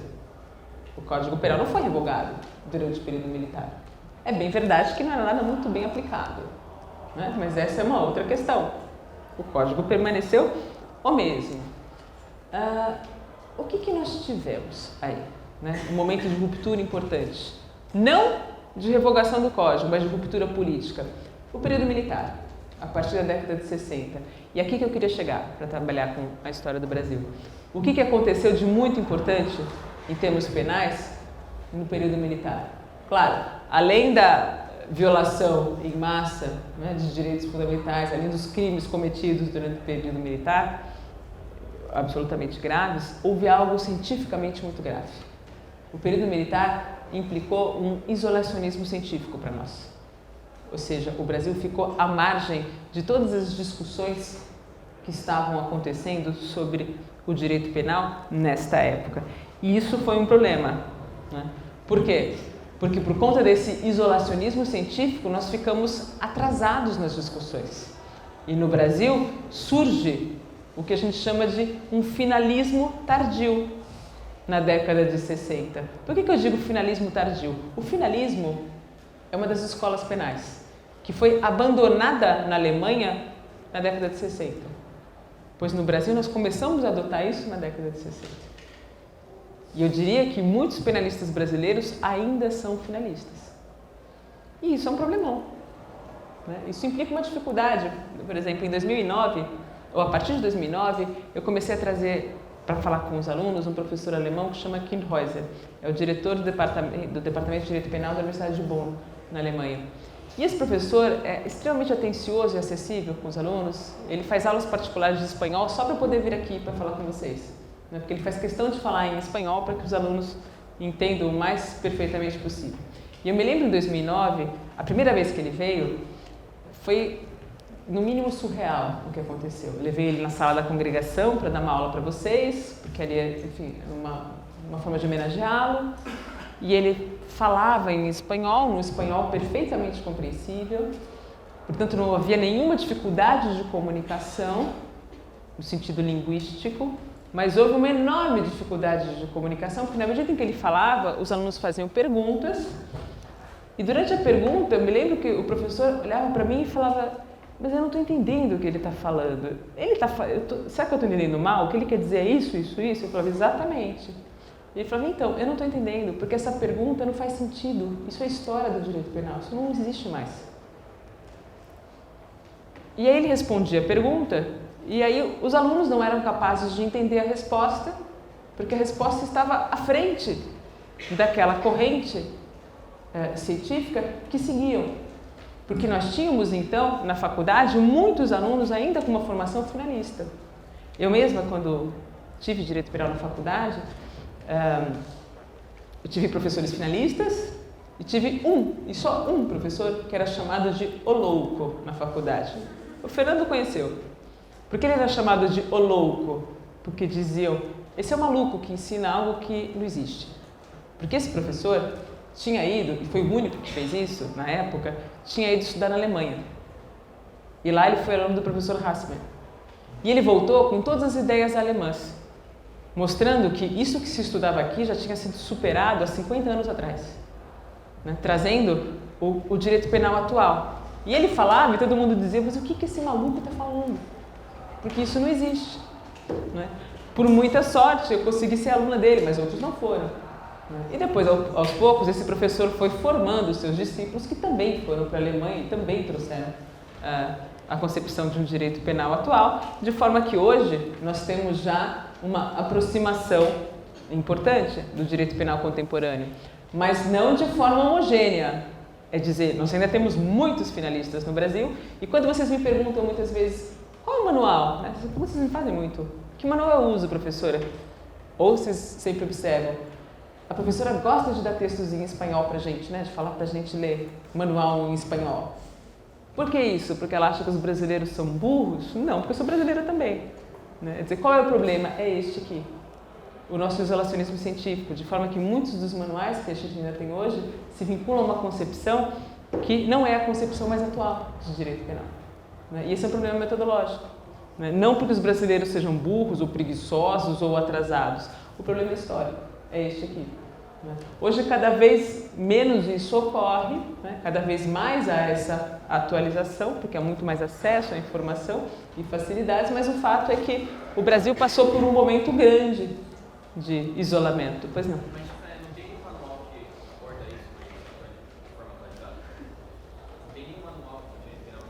O Código Penal não foi revogado durante o período militar. É bem verdade que não era nada muito bem aplicado, né? Mas essa é uma outra questão. O código permaneceu o mesmo. O que nós tivemos aí, né? Um momento de ruptura importante. Não de revogação do código, mas de ruptura política. O período militar, a partir da década de 60. E aqui que eu queria chegar para trabalhar com a história do Brasil. O que aconteceu de muito importante em termos penais no período militar? Claro, além da violação em massa, né, de direitos fundamentais, além dos crimes cometidos durante o período militar, absolutamente graves, houve algo cientificamente muito grave. O período militar implicou um isolacionismo científico para nós. Ou seja, o Brasil ficou à margem de todas as discussões que estavam acontecendo sobre o direito penal nesta época. E isso foi um problema, né? Por quê? Porque por conta desse isolacionismo científico, nós ficamos atrasados nas discussões. E no Brasil surge o que a gente chama de um finalismo tardio na década de 60. Por que eu digo finalismo tardio? O finalismo é uma das escolas penais que foi abandonada na Alemanha na década de 60. Pois no Brasil nós começamos a adotar isso na década de 60. E eu diria que muitos penalistas brasileiros ainda são finalistas. E isso é um problemão, né? Isso implica uma dificuldade. Por exemplo, em 2009, ou a partir de 2009, eu comecei a trazer para falar com os alunos um professor alemão que chama Kindhäuser. É o diretor do Departamento de Direito Penal da Universidade de Bonn, na Alemanha. E esse professor é extremamente atencioso e acessível com os alunos. Ele faz aulas particulares de espanhol só para poder vir aqui para falar com vocês. Né? Porque ele faz questão de falar em espanhol para que os alunos entendam o mais perfeitamente possível. E eu me lembro em 2009, a primeira vez que ele veio, foi no mínimo surreal o que aconteceu. Eu levei ele na sala da congregação para dar uma aula para vocês, porque ali, enfim, uma forma de homenageá-lo. E ele falava em espanhol, num espanhol perfeitamente compreensível. Portanto, não havia nenhuma dificuldade de comunicação, no sentido linguístico, mas houve uma enorme dificuldade de comunicação, porque na medida em que ele falava, os alunos faziam perguntas. E durante a pergunta, eu me lembro que o professor olhava para mim e falava: mas eu não estou entendendo o que ele está falando. Será que eu estou entendendo mal? O que ele quer dizer é isso, isso, isso? Eu falava: exatamente. E ele falava: então, eu não estou entendendo, porque essa pergunta não faz sentido. Isso é história do direito penal, isso não existe mais. E aí ele respondia a pergunta, e aí os alunos não eram capazes de entender a resposta, porque a resposta estava à frente daquela corrente científica que seguiam. Porque nós tínhamos, então, na faculdade, muitos alunos ainda com uma formação finalista. Eu mesma, quando tive direito penal na faculdade, eu tive professores finalistas e tive e só um professor que era chamado de O Louco na faculdade. O Fernando conheceu. Por que ele era chamado de O Louco? Porque diziam: esse é o maluco que ensina algo que não existe. Porque esse professor tinha ido, e foi o único que fez isso na época, tinha ido estudar na Alemanha. E lá ele foi aluno do professor Hassmann. E ele voltou com todas as ideias alemãs, mostrando que isso que se estudava aqui já tinha sido superado há 50 anos atrás, né? Trazendo o direito penal atual. E ele falava e todo mundo dizia: mas o que esse maluco está falando? Porque isso não existe. Né? Por muita sorte eu consegui ser aluna dele, mas outros não foram. E depois, aos poucos, esse professor foi formando os seus discípulos que também foram para a Alemanha e também trouxeram a concepção de um direito penal atual, de forma que hoje nós temos já uma aproximação importante do direito penal contemporâneo, mas não de forma homogênea. É dizer, nós ainda temos muitos finalistas no Brasil, e quando vocês me perguntam muitas vezes: qual é o manual? Né? Como vocês me fazem muito? Que manual eu uso, professora? Ou vocês sempre observam: a professora gosta de dar textos em espanhol para a gente, né? De falar para a gente ler manual em espanhol. Por que isso? Porque ela acha que os brasileiros são burros? Não, porque eu sou brasileira também. Né? Quer dizer, qual é o problema? É este aqui. O nosso isolacionismo científico, de forma que muitos dos manuais que a gente ainda tem hoje se vinculam a uma concepção que não é a concepção mais atual de direito penal. Né? E esse é um problema metodológico. Né? Não porque os brasileiros sejam burros, ou preguiçosos, ou atrasados. O problema é histórico. É este aqui. Né? Hoje, cada vez menos isso ocorre, né? Cada vez mais há essa atualização, porque há muito mais acesso à informação e facilidades, mas o fato é que o Brasil passou por um momento grande de isolamento. Pois não?
Mas não tem nenhum manual que aborda isso de forma atualizada? Não tem nenhum manual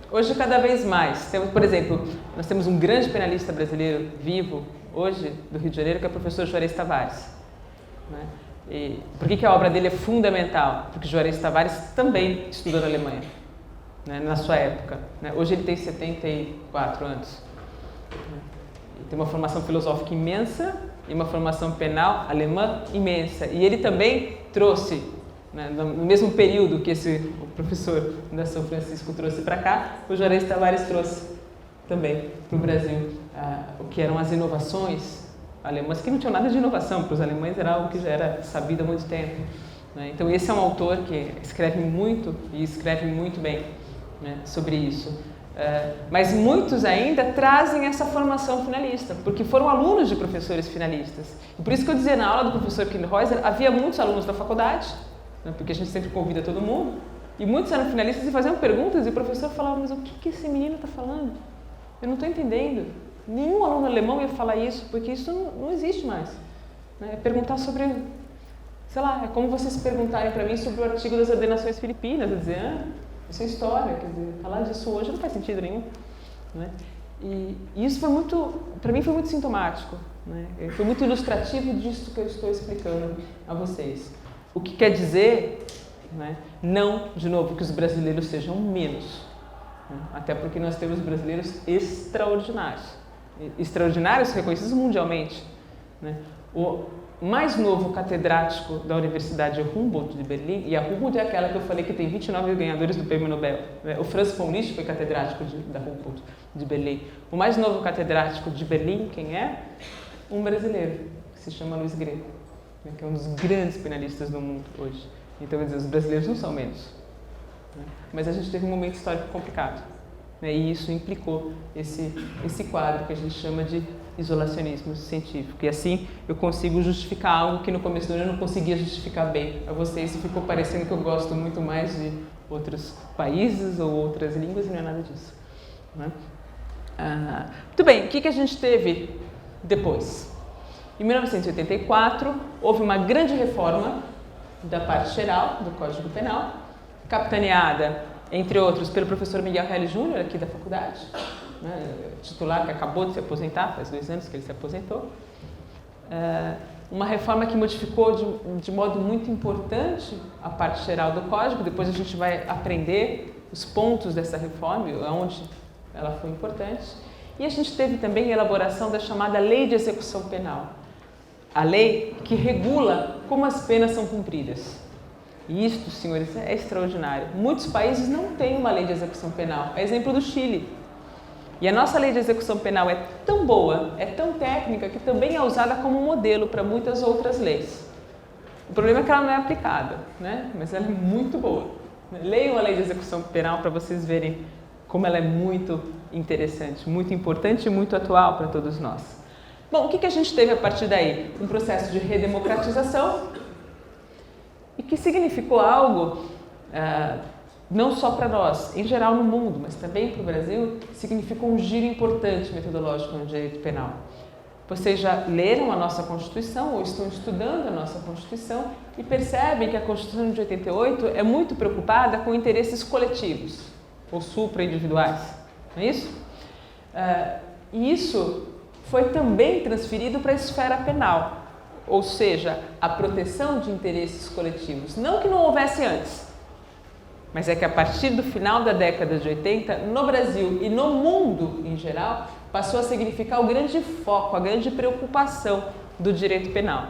que
Hoje, cada vez mais. Temos, por exemplo, nós temos um grande penalista brasileiro vivo, hoje, do Rio de Janeiro, que é o professor Juarez Tavares. Né? E por que a obra dele é fundamental? Porque Juarez Tavares também estudou na Alemanha, né, na sua época. Né? Hoje ele tem 74 anos. Ele tem uma formação filosófica imensa e uma formação penal alemã imensa. E ele também trouxe, né, no mesmo período que o professor da São Francisco trouxe para cá, o Juarez Tavares trouxe também para o Brasil o que eram as inovações alemãs, que não tinham nada de inovação, para os alemães era algo que já era sabido há muito tempo. Né? Então esse é um autor que escreve muito e escreve muito bem, né, sobre isso. Mas muitos ainda trazem essa formação finalista, porque foram alunos de professores finalistas. E por isso que eu dizia na aula do professor Kindhäuser, havia muitos alunos da faculdade, né, porque a gente sempre convida todo mundo, e muitos eram finalistas e faziam perguntas, e o professor falava: mas o que esse menino está falando? Eu não estou entendendo. Nenhum aluno alemão ia falar isso, porque isso não existe mais. Né? Perguntar sobre, sei lá, é como vocês perguntarem para mim sobre o artigo das ordenações filipinas, eu dizer: isso é história, quer dizer, falar disso hoje não faz sentido nenhum. Né? E isso foi muito, para mim foi muito sintomático, né? Foi muito ilustrativo disso que eu estou explicando a vocês. O que quer dizer, né, não, de novo, que os brasileiros sejam menos, né? Até porque nós temos brasileiros extraordinários, reconhecidos mundialmente, né? O mais novo catedrático da Universidade Humboldt de Berlim, e a Humboldt é aquela que eu falei que tem 29 ganhadores do Prêmio Nobel, né? O Franz von Liszt foi catedrático da Humboldt de Berlim. O mais novo catedrático de Berlim, quem é? Um brasileiro, que se chama Luiz Greco, né? Que é um dos grandes penalistas do mundo hoje. Então, quer dizer, os brasileiros não são menos, né? Mas a gente teve um momento histórico complicado, né? E isso implicou esse quadro que a gente chama de isolacionismo científico. E assim eu consigo justificar algo que no começo do ano eu não conseguia justificar bem a vocês, e ficou parecendo que eu gosto muito mais de outros países ou outras línguas, e não é nada disso, né? Muito bem, o que a gente teve depois? Em 1984, houve uma grande reforma da parte geral do Código Penal, capitaneada, entre outros, pelo professor Miguel Reale Júnior, aqui da faculdade, né, titular, que acabou de se aposentar, faz 2 anos que ele se aposentou. Uma reforma que modificou de modo muito importante a parte geral do Código. Depois a gente vai aprender os pontos dessa reforma, onde ela foi importante. E a gente teve também a elaboração da chamada Lei de Execução Penal, a lei que regula como as penas são cumpridas. E isto, senhores, é extraordinário. Muitos países não têm uma lei de execução penal. É exemplo do Chile. E a nossa lei de execução penal é tão boa, é tão técnica, que também é usada como modelo para muitas outras leis. O problema é que ela não é aplicada, né? Mas ela é muito boa. Leiam a lei de execução penal para vocês verem como ela é muito interessante, muito importante e muito atual para todos nós. Bom, o que a gente teve a partir daí? Um processo de redemocratização, e que significou algo, não só para nós, em geral no mundo, mas também para o Brasil, significou um giro importante metodológico no direito penal. Vocês já leram a nossa Constituição ou estão estudando a nossa Constituição e percebem que a Constituição de 88 é muito preocupada com interesses coletivos ou supra-individuais, não é isso? E isso foi também transferido para a esfera penal, ou seja, a proteção de interesses coletivos. Não que não houvesse antes, mas é que a partir do final da década de 80, no Brasil e no mundo em geral, passou a significar o grande foco, a grande preocupação do direito penal,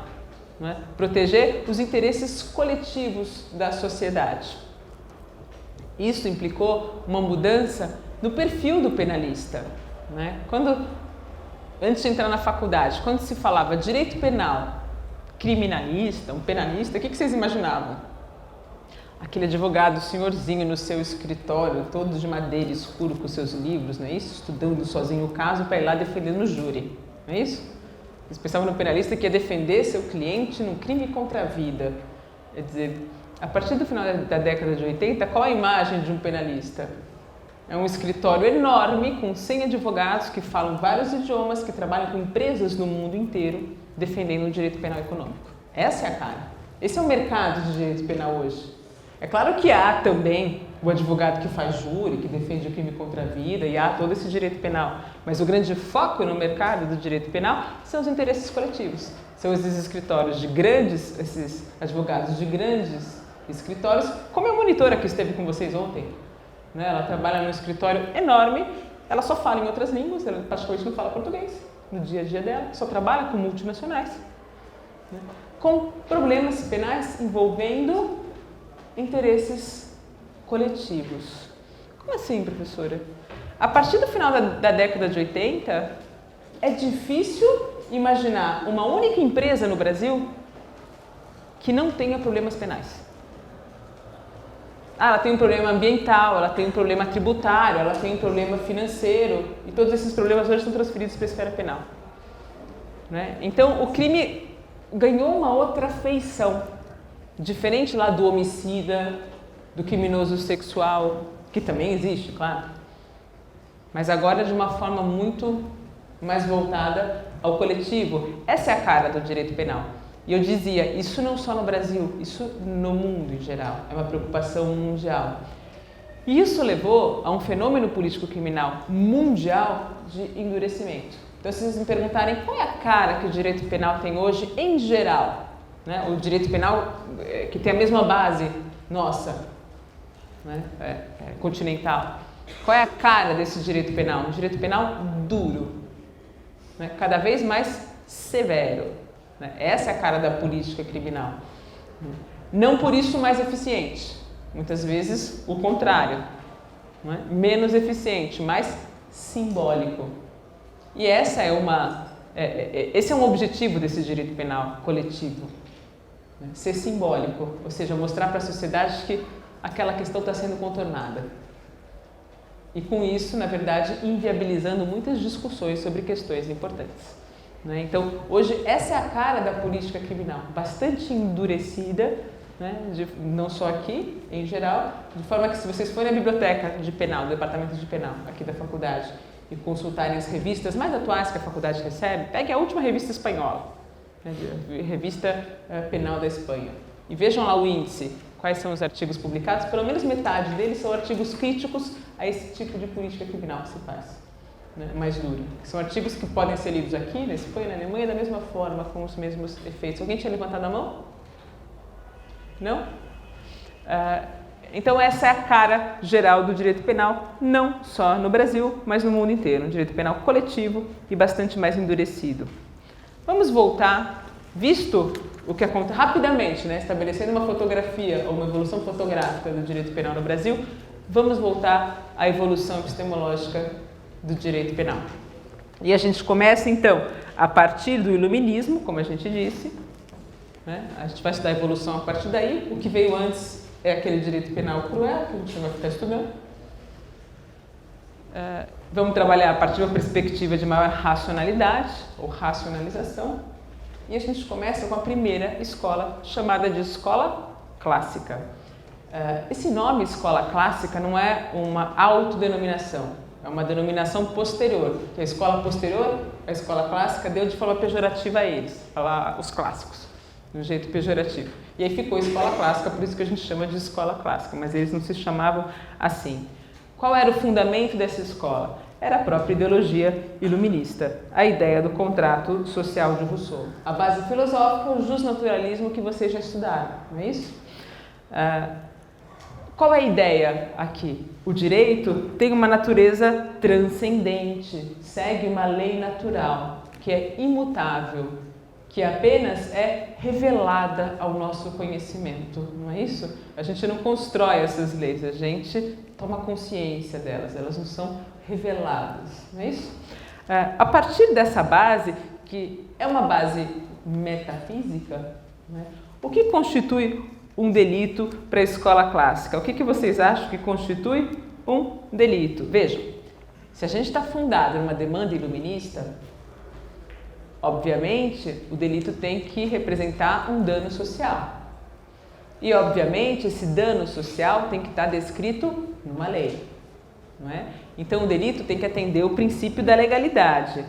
não é? Proteger os interesses coletivos da sociedade. Isso implicou uma mudança no perfil do penalista, né? Antes de entrar na faculdade, quando se falava direito penal, criminalista, um penalista, o que vocês imaginavam? Aquele advogado senhorzinho no seu escritório, todo de madeira escuro com seus livros, não é isso? Estudando sozinho o caso para ir lá defender no júri, não é isso? Vocês pensavam no penalista que ia defender seu cliente num crime contra a vida. Quer dizer, a partir do final da década de 80, qual a imagem de um penalista? É um escritório enorme, com 100 advogados que falam vários idiomas, que trabalham com empresas no mundo inteiro, defendendo o direito penal econômico. Essa é a cara. Esse é o mercado de direito penal hoje. É claro que há também o advogado que faz júri, que defende o crime contra a vida, e há todo esse direito penal. Mas o grande foco no mercado do direito penal são os interesses coletivos. São esses escritórios esses advogados de grandes escritórios, como a monitora que esteve com vocês ontem. Ela trabalha num escritório enorme, ela só fala em outras línguas, ela praticamente não fala português no dia a dia dela, só trabalha com multinacionais, né? Com problemas penais envolvendo interesses coletivos. Como assim, professora? A partir do final da década de 80, é difícil imaginar uma única empresa no Brasil que não tenha problemas penais. Ela tem um problema ambiental, ela tem um problema tributário, ela tem um problema financeiro, e todos esses problemas hoje são transferidos para a esfera penal, né? Então, o crime ganhou uma outra feição, diferente lá do homicida, do criminoso sexual, que também existe, claro, mas agora de uma forma muito mais voltada ao coletivo. Essa é a cara do direito penal. E eu dizia, isso não só no Brasil, isso no mundo em geral, é uma preocupação mundial. E isso levou a um fenômeno político-criminal mundial de endurecimento. Então, se vocês me perguntarem qual é a cara que o direito penal tem hoje em geral, né? O direito penal que tem a mesma base nossa, né? Continental. Qual é a cara desse direito penal? Um direito penal duro, né? Cada vez mais severo. Né? Essa é a cara da política criminal. Não por isso mais eficiente. Muitas vezes o contrário. Não é? Menos eficiente, mais simbólico. E esse é um objetivo desse direito penal coletivo. Né? Ser simbólico, ou seja, mostrar para a sociedade que aquela questão está sendo contornada. E com isso, na verdade, inviabilizando muitas discussões sobre questões importantes. Né? Então, hoje, essa é a cara da política criminal, bastante endurecida, né? Não só aqui, em geral, de forma que se vocês forem à biblioteca de penal, do departamento de penal, aqui da faculdade, e consultarem as revistas mais atuais que a faculdade recebe, pegue a última revista espanhola, né? Revista Penal da Espanha, e vejam lá o índice, quais são os artigos publicados, pelo menos metade deles são artigos críticos a esse tipo de política criminal que se faz, né? Mais duro. São artigos que podem ser lidos aqui, na Espanha, na Alemanha, da mesma forma, com os mesmos efeitos. Alguém tinha levantado a mão? Não? Então essa é a cara geral do direito penal, não só no Brasil, mas no mundo inteiro. Um direito penal coletivo e bastante mais endurecido. Vamos voltar, visto o que acontece rapidamente, né? Estabelecendo uma fotografia ou uma evolução fotográfica do direito penal no Brasil, vamos voltar à evolução epistemológica do direito penal. E a gente começa então a partir do iluminismo, como a gente disse, né? A gente vai estudar a evolução a partir daí. O que veio antes é aquele direito penal cruel, que a gente vai ficar estudando. Vamos trabalhar a partir de uma perspectiva de maior racionalidade, ou racionalização. E a gente começa com a primeira escola, chamada de escola clássica. Esse nome, escola clássica, não é uma autodenominação, é uma denominação posterior. Que a escola posterior, a escola clássica, deu de forma pejorativa a eles, falar os clássicos, de um jeito pejorativo. E aí ficou escola clássica, por isso que a gente chama de escola clássica, mas eles não se chamavam assim. Qual era o fundamento dessa escola? Era a própria ideologia iluminista, a ideia do contrato social de Rousseau. A base filosófica, o justnaturalismo que vocês já estudaram, não é isso? Qual é a ideia aqui? O direito tem uma natureza transcendente, segue uma lei natural, que é imutável, que apenas é revelada ao nosso conhecimento, não é isso? A gente não constrói essas leis, a gente toma consciência delas, elas não são reveladas, não é isso? A partir dessa base, que é uma base metafísica, né? O que constitui um delito para a escola clássica? O que vocês acham que constitui um delito? Vejam, se a gente está fundado numa demanda iluminista, obviamente o delito tem que representar um dano social. E obviamente esse dano social tem que estar descrito numa lei, não é? Então o delito tem que atender o princípio da legalidade.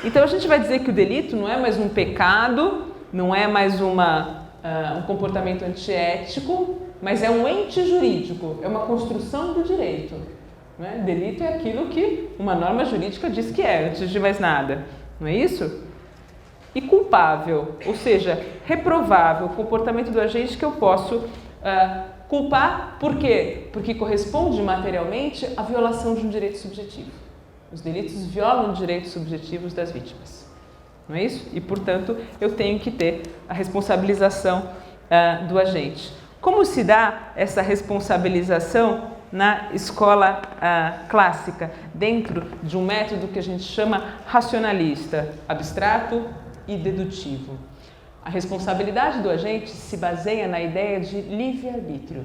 Então a gente vai dizer que o delito não é mais um pecado, não é mais um comportamento antiético, mas é um ente jurídico, é uma construção do direito. Não é? Delito é aquilo que uma norma jurídica diz que é, antes de mais nada, não é isso? E culpável, ou seja, reprovável, o comportamento do agente que eu posso culpar, por quê? Porque corresponde materialmente à violação de um direito subjetivo. Os delitos violam direitos subjetivos das vítimas, não é isso? E, portanto, eu tenho que ter a responsabilização do agente. Como se dá essa responsabilização na escola clássica, dentro de um método que a gente chama racionalista, abstrato e dedutivo? A responsabilidade do agente se baseia na ideia de livre-arbítrio.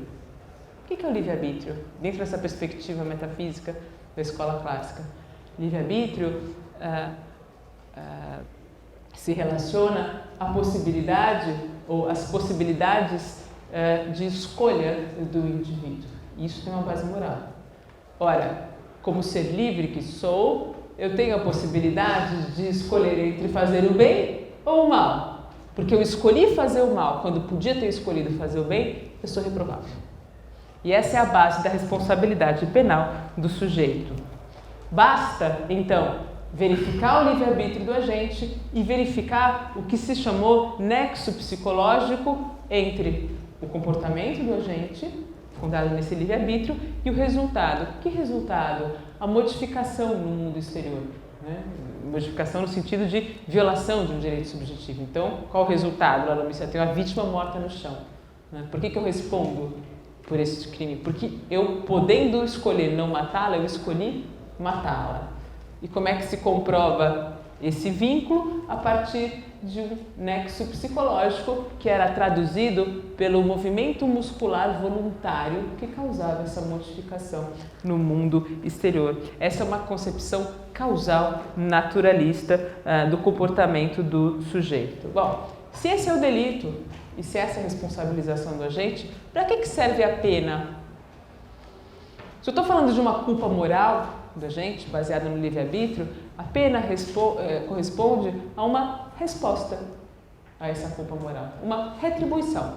O que é o livre-arbítrio? Dentro dessa perspectiva metafísica da escola clássica, livre-arbítrio se relaciona à possibilidade ou às possibilidades de escolha do indivíduo. Isso tem uma base moral. Ora, como ser livre que sou, eu tenho a possibilidade de escolher entre fazer o bem ou o mal. Porque eu escolhi fazer o mal quando podia ter escolhido fazer o bem, eu sou reprovável. E essa é a base da responsabilidade penal do sujeito. Basta, então, verificar o livre-arbítrio do agente e verificar o que se chamou nexo psicológico entre o comportamento do agente, fundado nesse livre-arbítrio, e o resultado. Que resultado? A modificação no mundo exterior. Né? Modificação no sentido de violação de um direito subjetivo. Então, qual o resultado? Lá no homicídio, eu tenho uma vítima morta no chão. Né? Por que eu respondo por esse crime? Porque eu, podendo escolher não matá-la, eu escolhi matá-la. E como é que se comprova esse vínculo? A partir de um nexo psicológico que era traduzido pelo movimento muscular voluntário que causava essa modificação no mundo exterior. Essa é uma concepção causal naturalista do comportamento do sujeito. Bom, se esse é o delito e se essa é a responsabilização do agente, para que serve a pena? Se eu estou falando de uma culpa moral do agente, baseada no livre-arbítrio, a pena corresponde a uma resposta a essa culpa moral, uma retribuição.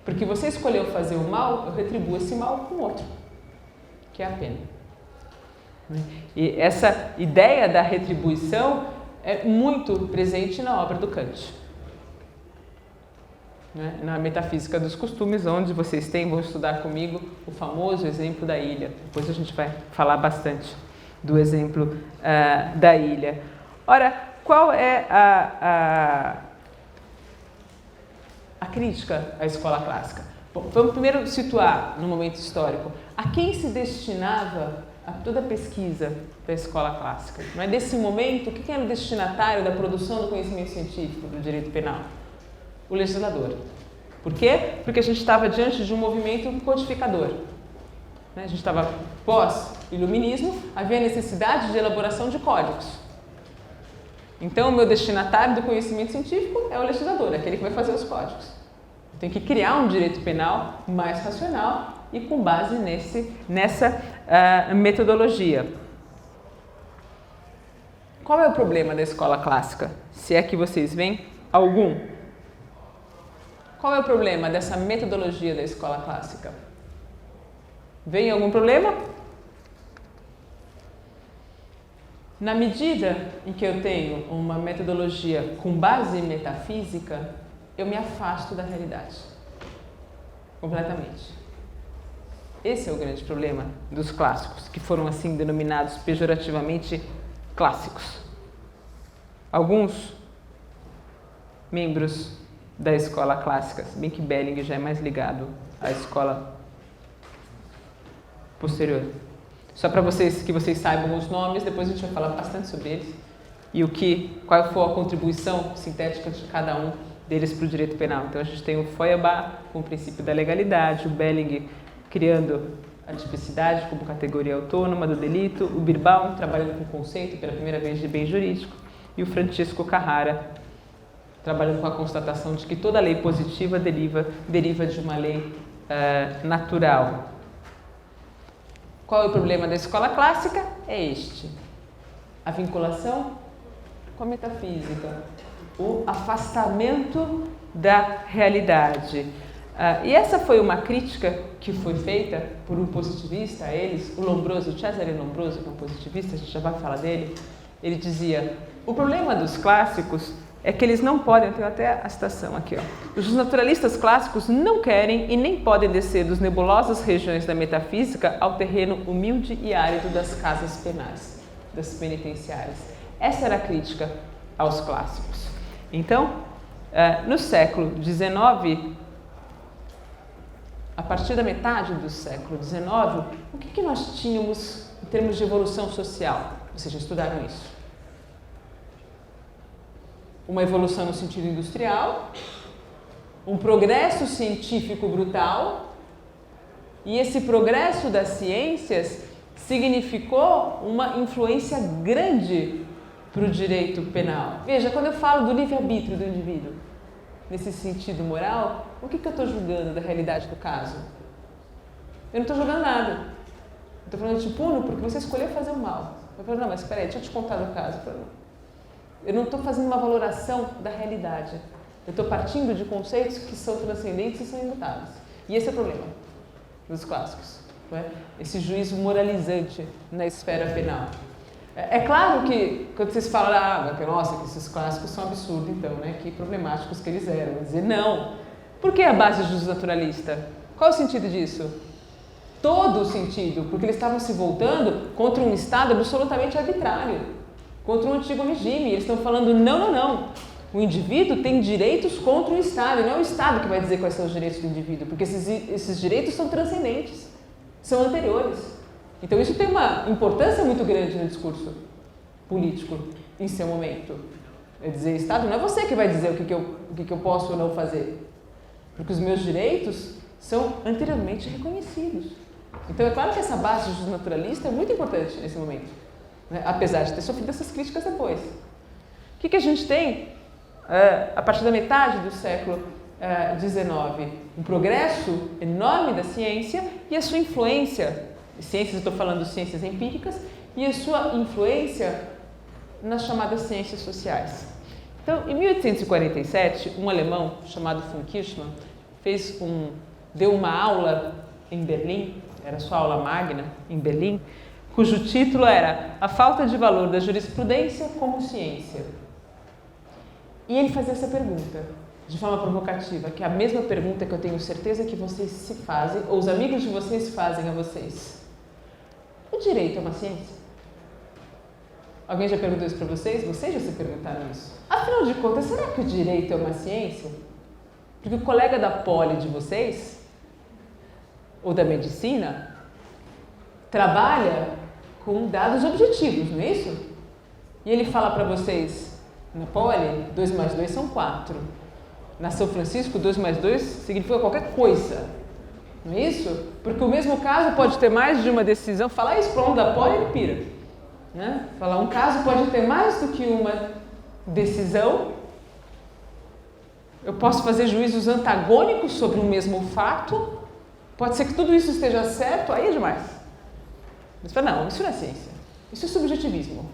Porque você escolheu fazer o mal, eu retribuo esse mal com outro, que é a pena. E essa ideia da retribuição é muito presente na obra do Kant. Na Metafísica dos Costumes, onde vocês vão estudar comigo o famoso exemplo da ilha. Depois a gente vai falar bastante do exemplo da ilha. Ora, qual é a crítica à escola clássica? Bom, vamos primeiro situar no momento histórico a quem se destinava a toda a pesquisa da escola clássica. Não é desse momento, quem era o destinatário da produção do conhecimento científico do direito penal? O legislador. Por quê? Porque a gente estava diante de um movimento codificador. A gente estava pós-iluminismo, havia necessidade de elaboração de códigos. Então, o meu destinatário do conhecimento científico é o legislador, é aquele que vai fazer os códigos. Eu tenho que criar um direito penal mais racional e com base nessa metodologia. Qual é o problema da escola clássica? Se é que vocês veem algum. Qual é o problema dessa metodologia da escola clássica? Vem algum problema? Na medida em que eu tenho uma metodologia com base metafísica, eu me afasto da realidade. Completamente. Esse é o grande problema dos clássicos, que foram assim denominados pejorativamente clássicos. Alguns membros da escola clássica, se bem que Belling já é mais ligado à escola posterior. Só para que vocês saibam os nomes, depois a gente vai falar bastante sobre eles e qual foi a contribuição sintética de cada um deles para o direito penal. Então a gente tem o Feuerbach com o princípio da legalidade, o Belling criando a tipicidade como categoria autônoma do delito, o Birbaum trabalhando com o conceito pela primeira vez de bem jurídico e o Francisco Carrara trabalhando com a constatação de que toda lei positiva deriva de uma lei natural. Qual é o problema da escola clássica? É este. A vinculação com a metafísica, o afastamento da realidade. E essa foi uma crítica que foi feita por um positivista a eles, o Lombroso, Cesare Lombroso, que é um positivista, a gente já vai falar dele. Ele dizia, o problema dos clássicos é que eles não podem, tenho até a citação aqui, os naturalistas clássicos não querem e nem podem descer dos nebulosas regiões da metafísica ao terreno humilde e árido das casas penais, das penitenciárias. Essa era a crítica aos clássicos. Então, no século XIX, a partir da metade do século XIX, o que nós tínhamos em termos de evolução social? Vocês já estudaram isso? Uma evolução no sentido industrial, um progresso científico brutal, e esse progresso das ciências significou uma influência grande para o direito penal. Veja, quando eu falo do livre-arbítrio do indivíduo, nesse sentido moral, o que eu estou julgando da realidade do caso? Eu não estou julgando nada. Eu estou falando, te puno porque você escolheu fazer o mal. Eu falo, não, mas espera aí, deixa eu te contar do caso. Eu não estou fazendo uma valoração da realidade. Eu estou partindo de conceitos que são transcendentes e são imutáveis. E esse é o problema. dos clássicos, não é? Esse juízo moralizante na esfera penal. É claro que quando vocês falam, nossa, que esses clássicos são absurdos, então, né? Que problemáticos que eles eram. Vou dizer, não. Por que a base do juízo naturalista? Qual é o sentido disso? Todo o sentido, porque eles estavam se voltando contra um Estado absolutamente arbitrário, contra um antigo regime. Eles estão falando, não. O indivíduo tem direitos contra o Estado, e não é o Estado que vai dizer quais são os direitos do indivíduo, porque esses direitos são transcendentes, são anteriores. Então isso tem uma importância muito grande no discurso político em seu momento. É dizer, Estado, não é você que vai dizer o que eu posso ou não fazer, porque os meus direitos são anteriormente reconhecidos. Então é claro que essa base do juízo naturalista é muito importante nesse momento, né? Apesar de ter sofrido essas críticas depois. O que a gente tem a partir da metade do século XIX? Um progresso enorme da ciência e a sua influência, ciências, eu estou falando de ciências empíricas, e a sua influência nas chamadas ciências sociais. Então, em 1847, um alemão chamado von Kirchmann deu uma aula em Berlim, era sua aula magna em Berlim, cujo título era A Falta de Valor da Jurisprudência como Ciência. E ele fazia essa pergunta, de forma provocativa, que é a mesma pergunta que eu tenho certeza que vocês se fazem, ou os amigos de vocês fazem a vocês. O direito é uma ciência? Alguém já perguntou isso para vocês? Vocês já se perguntaram isso? Afinal de contas, será que o direito é uma ciência? Porque o colega da poli de vocês, ou da medicina, trabalha com dados objetivos, não é isso? E ele fala para vocês, na poli, 2 mais 2 são 4. Na São Francisco, 2 mais 2 significa qualquer coisa. Não é isso? Porque o mesmo caso pode ter mais de uma decisão. Falar isso para um da poli, ele pira. Né? Falar um caso pode ter mais do que uma decisão. Eu posso fazer juízos antagônicos sobre um mesmo fato. Pode ser que tudo isso esteja certo, aí é demais. Mas não, isso não é ciência. Isso é subjetivismo.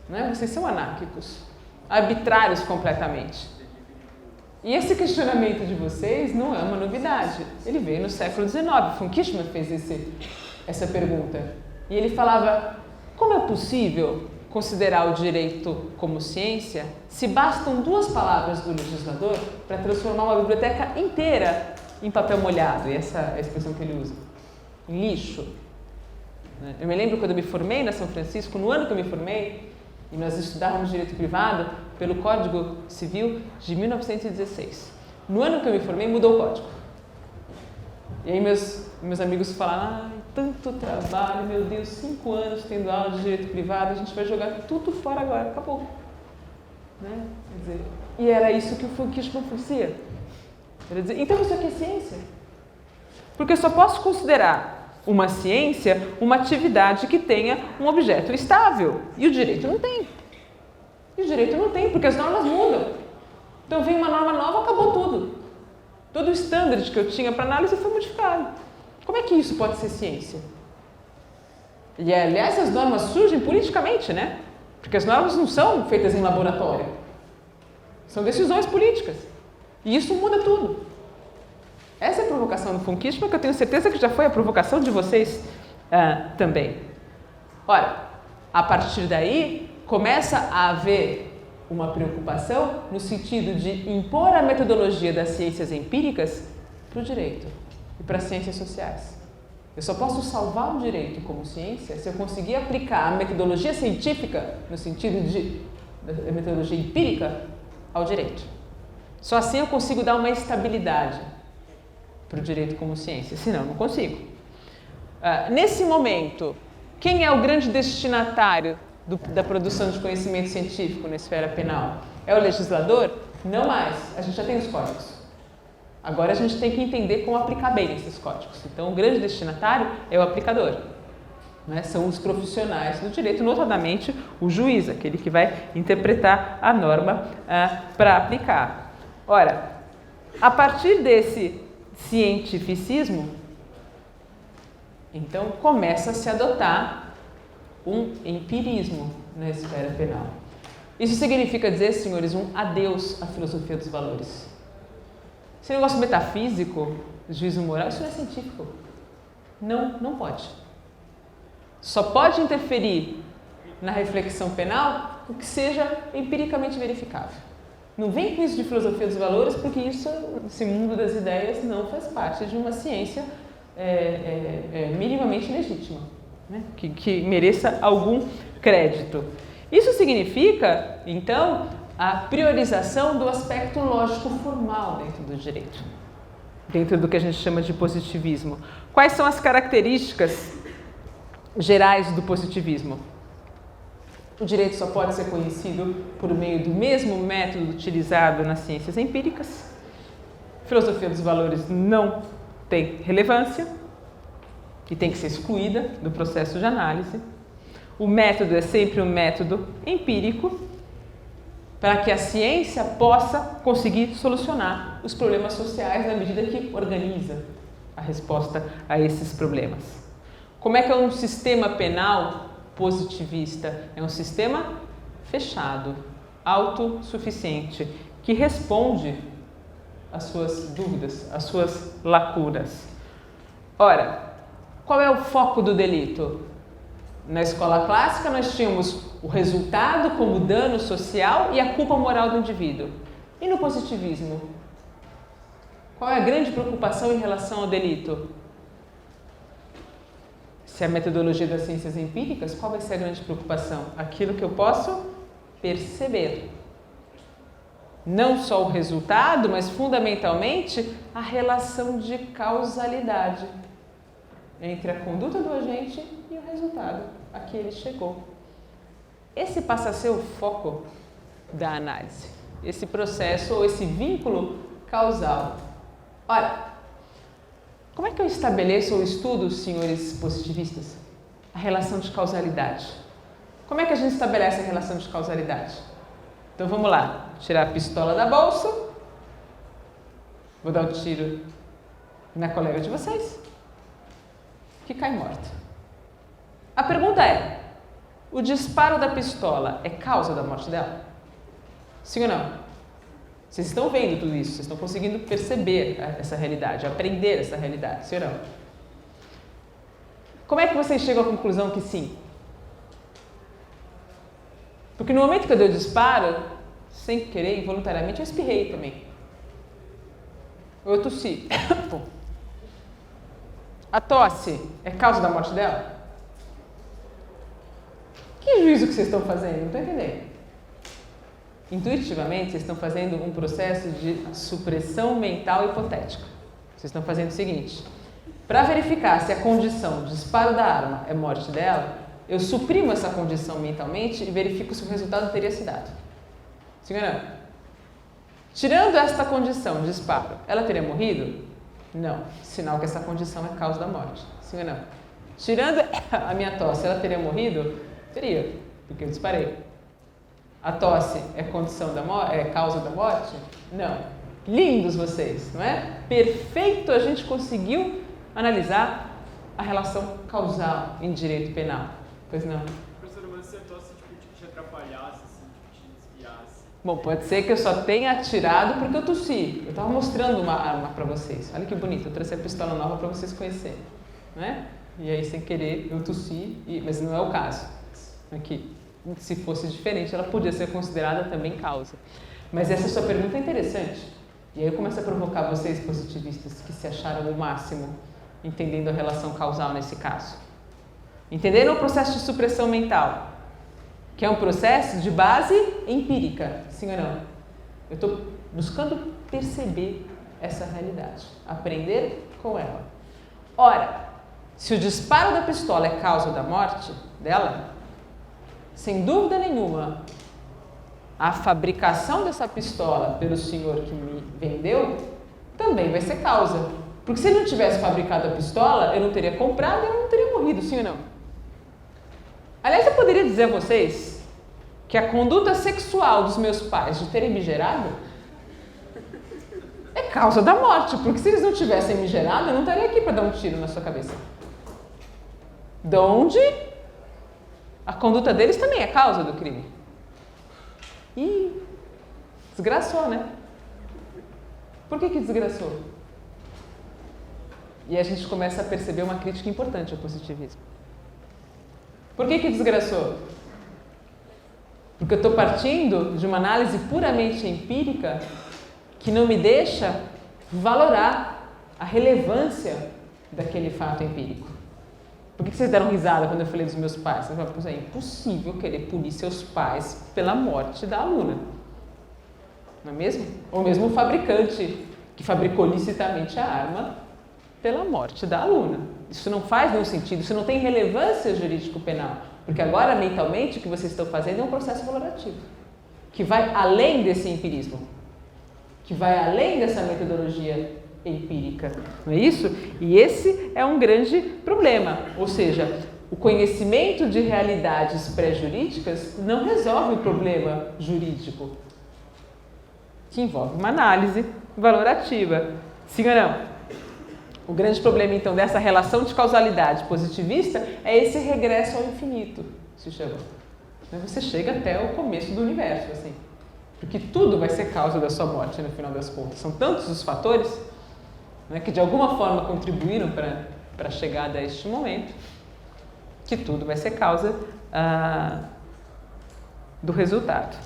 Né? Vocês são anárquicos, arbitrários completamente. E esse questionamento de vocês não é uma novidade. Ele veio no século XIX. Von Kirchmann fez essa pergunta. E ele falava, como é possível considerar o direito como ciência se bastam 2 palavras do legislador para transformar uma biblioteca inteira em papel molhado? E essa é a expressão que ele usa. Em lixo. Eu me lembro quando eu me formei na São Francisco, no ano que eu me formei, e nós estudávamos direito privado pelo Código Civil de 1916. No ano que eu me formei, mudou o código. E aí meus amigos falaram, tanto trabalho, meu Deus, 5 anos tendo aula de direito privado, a gente vai jogar tudo fora agora, acabou. Né? Quer dizer, e era isso que o von Kirchmann fazia. Ele dizia, então isso aqui é ciência? Porque eu só posso considerar uma ciência, uma atividade que tenha um objeto estável. E o direito não tem. E o direito não tem, porque as normas mudam. Então vem uma norma nova, acabou tudo. Todo o standard que eu tinha para análise foi modificado. Como é que isso pode ser ciência? E aliás, as normas surgem politicamente, né? Porque as normas não são feitas em laboratório. São decisões políticas. E isso muda tudo. Essa é a provocação do von Kirchmann, que eu tenho certeza que já foi a provocação de vocês também. Ora, a partir daí, começa a haver uma preocupação no sentido de impor a metodologia das ciências empíricas para o direito e para as ciências sociais. Eu só posso salvar o direito como ciência se eu conseguir aplicar a metodologia científica, no sentido de metodologia empírica, ao direito. Só assim eu consigo dar uma estabilidade para o direito como ciência, senão não consigo. Nesse momento, quem é o grande destinatário da produção de conhecimento científico na esfera penal? É o legislador? Não mais, a gente já tem os códigos. Agora a gente tem que entender como aplicar bem esses códigos. Então o grande destinatário é o aplicador. Né? São os profissionais do direito, notadamente o juiz, aquele que vai interpretar a norma para aplicar. Ora, a partir desse cientificismo, então começa a se adotar um empirismo na esfera penal. Isso significa dizer, senhores, um adeus à filosofia dos valores. Esse negócio metafísico, juízo moral, isso não é científico. Não pode. Só pode interferir na reflexão penal o que seja empiricamente verificável. Não vem com isso de filosofia dos valores, porque esse mundo das ideias não faz parte de uma ciência minimamente legítima, né? que mereça algum crédito. Isso significa, então, a priorização do aspecto lógico formal dentro do direito, dentro do que a gente chama de positivismo. Quais são as características gerais do positivismo? O direito só pode ser conhecido por meio do mesmo método utilizado nas ciências empíricas. Filosofia dos valores não tem relevância e tem que ser excluída do processo de análise. O método é sempre um método empírico para que a ciência possa conseguir solucionar os problemas sociais na medida que organiza a resposta a esses problemas. Como é que é um sistema penal positivista? É um sistema fechado, autossuficiente, que responde às suas dúvidas, às suas lacunas. Ora, qual é o foco do delito? Na escola clássica nós tínhamos o resultado como dano social e a culpa moral do indivíduo. E no positivismo? Qual é a grande preocupação em relação ao delito? Se é a metodologia das ciências empíricas, qual vai ser a grande preocupação? Aquilo que eu posso perceber. Não só o resultado, mas fundamentalmente a relação de causalidade entre a conduta do agente e o resultado a que ele chegou. Esse passa a ser o foco da análise, esse processo ou esse vínculo causal. Ora, como é que eu estabeleço ou estudo, senhores positivistas, a relação de causalidade? Como é que a gente estabelece a relação de causalidade? Então vamos lá, tirar a pistola da bolsa, vou dar um tiro na colega de vocês, que cai morta. A pergunta é, o disparo da pistola é causa da morte dela? Sim ou não? Vocês estão vendo tudo isso, vocês estão conseguindo perceber essa realidade, aprender essa realidade, sim ou não? Como é que vocês chegam à conclusão que sim? Porque no momento que eu dei o disparo, sem querer, involuntariamente, eu espirrei também. Ou eu tossi. A tosse é causa da morte dela? Que juízo que vocês estão fazendo? Não estou entendendo. Intuitivamente, vocês estão fazendo um processo de supressão mental hipotética. Vocês estão fazendo o seguinte: para verificar se a condição de disparo da arma é morte dela, eu suprimo essa condição mentalmente e verifico se o resultado teria se dado. Sim ou não? Tirando esta condição de disparo, ela teria morrido? Não. Sinal que essa condição é causa da morte. Sim ou não? Tirando a minha tosse, ela teria morrido? Teria, porque eu disparei. A tosse é condição da é causa da morte? Não. Lindos vocês, não é? Perfeito, a gente conseguiu analisar a relação causal em direito penal. Pois não?
Professor, mas se a tosse te atrapalhasse, assim, te desviasse?
Bom, pode ser que eu só tenha atirado porque eu tossi. Eu estava mostrando uma arma para vocês. Olha que bonito, eu trouxe a pistola nova para vocês conhecerem. Não é? E aí, sem querer, eu tossi, mas não é o caso. Aqui. Se fosse diferente, ela podia ser considerada também causa. Mas essa sua pergunta é interessante. E aí eu começo a provocar vocês, positivistas, que se acharam o máximo, entendendo a relação causal nesse caso. Entenderam o processo de supressão mental, que é um processo de base empírica, sim ou não? Eu estou buscando perceber essa realidade, aprender com ela. Ora, se o disparo da pistola é causa da morte dela, sem dúvida nenhuma, a fabricação dessa pistola pelo senhor que me vendeu também vai ser causa. Porque se ele não tivesse fabricado a pistola, eu não teria comprado e eu não teria morrido, sim ou não? Aliás, eu poderia dizer a vocês que a conduta sexual dos meus pais de terem me gerado é causa da morte, porque se eles não tivessem me gerado, eu não estaria aqui para dar um tiro na sua cabeça. De onde a conduta deles também é causa do crime. Ih, desgraçou, né? Por que desgraçou? E a gente começa a perceber uma crítica importante ao positivismo. Por que desgraçou? Porque eu estou partindo de uma análise puramente empírica que não me deixa valorar a relevância daquele fato empírico. Por que vocês deram risada quando eu falei dos meus pais? Vocês falaram, é impossível querer punir seus pais pela morte da aluna. Não é mesmo? Ou mesmo o fabricante que fabricou licitamente a arma pela morte da aluna. Isso não faz nenhum sentido, isso não tem relevância jurídico-penal. Porque agora, mentalmente, o que vocês estão fazendo é um processo valorativo, que vai além desse empirismo, que vai além dessa metodologia empírica, não é isso? E esse é um grande problema, ou seja, o conhecimento de realidades pré-jurídicas não resolve o problema jurídico, que envolve uma análise valorativa. Sim ou não? O grande problema, então, dessa relação de causalidade positivista é esse regresso ao infinito, se chama. Você chega até o começo do universo, assim. Porque tudo vai ser causa da sua morte, no final das contas. São tantos os fatores, né, que de alguma forma contribuíram para a chegada a este momento, que tudo vai ser causa do resultado.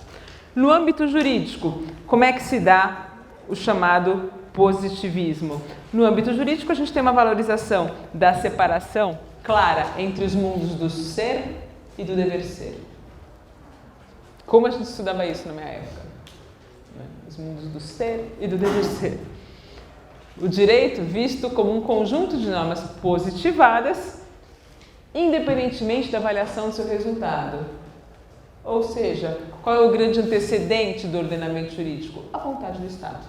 No âmbito jurídico, como é que se dá o chamado positivismo? No âmbito jurídico, a gente tem uma valorização da separação clara entre os mundos do ser e do dever ser. Como a gente estudava isso na minha época? Os mundos do ser e do dever ser. O direito visto como um conjunto de normas positivadas, independentemente da avaliação do seu resultado. Ou seja, qual é o grande antecedente do ordenamento jurídico? A vontade do Estado.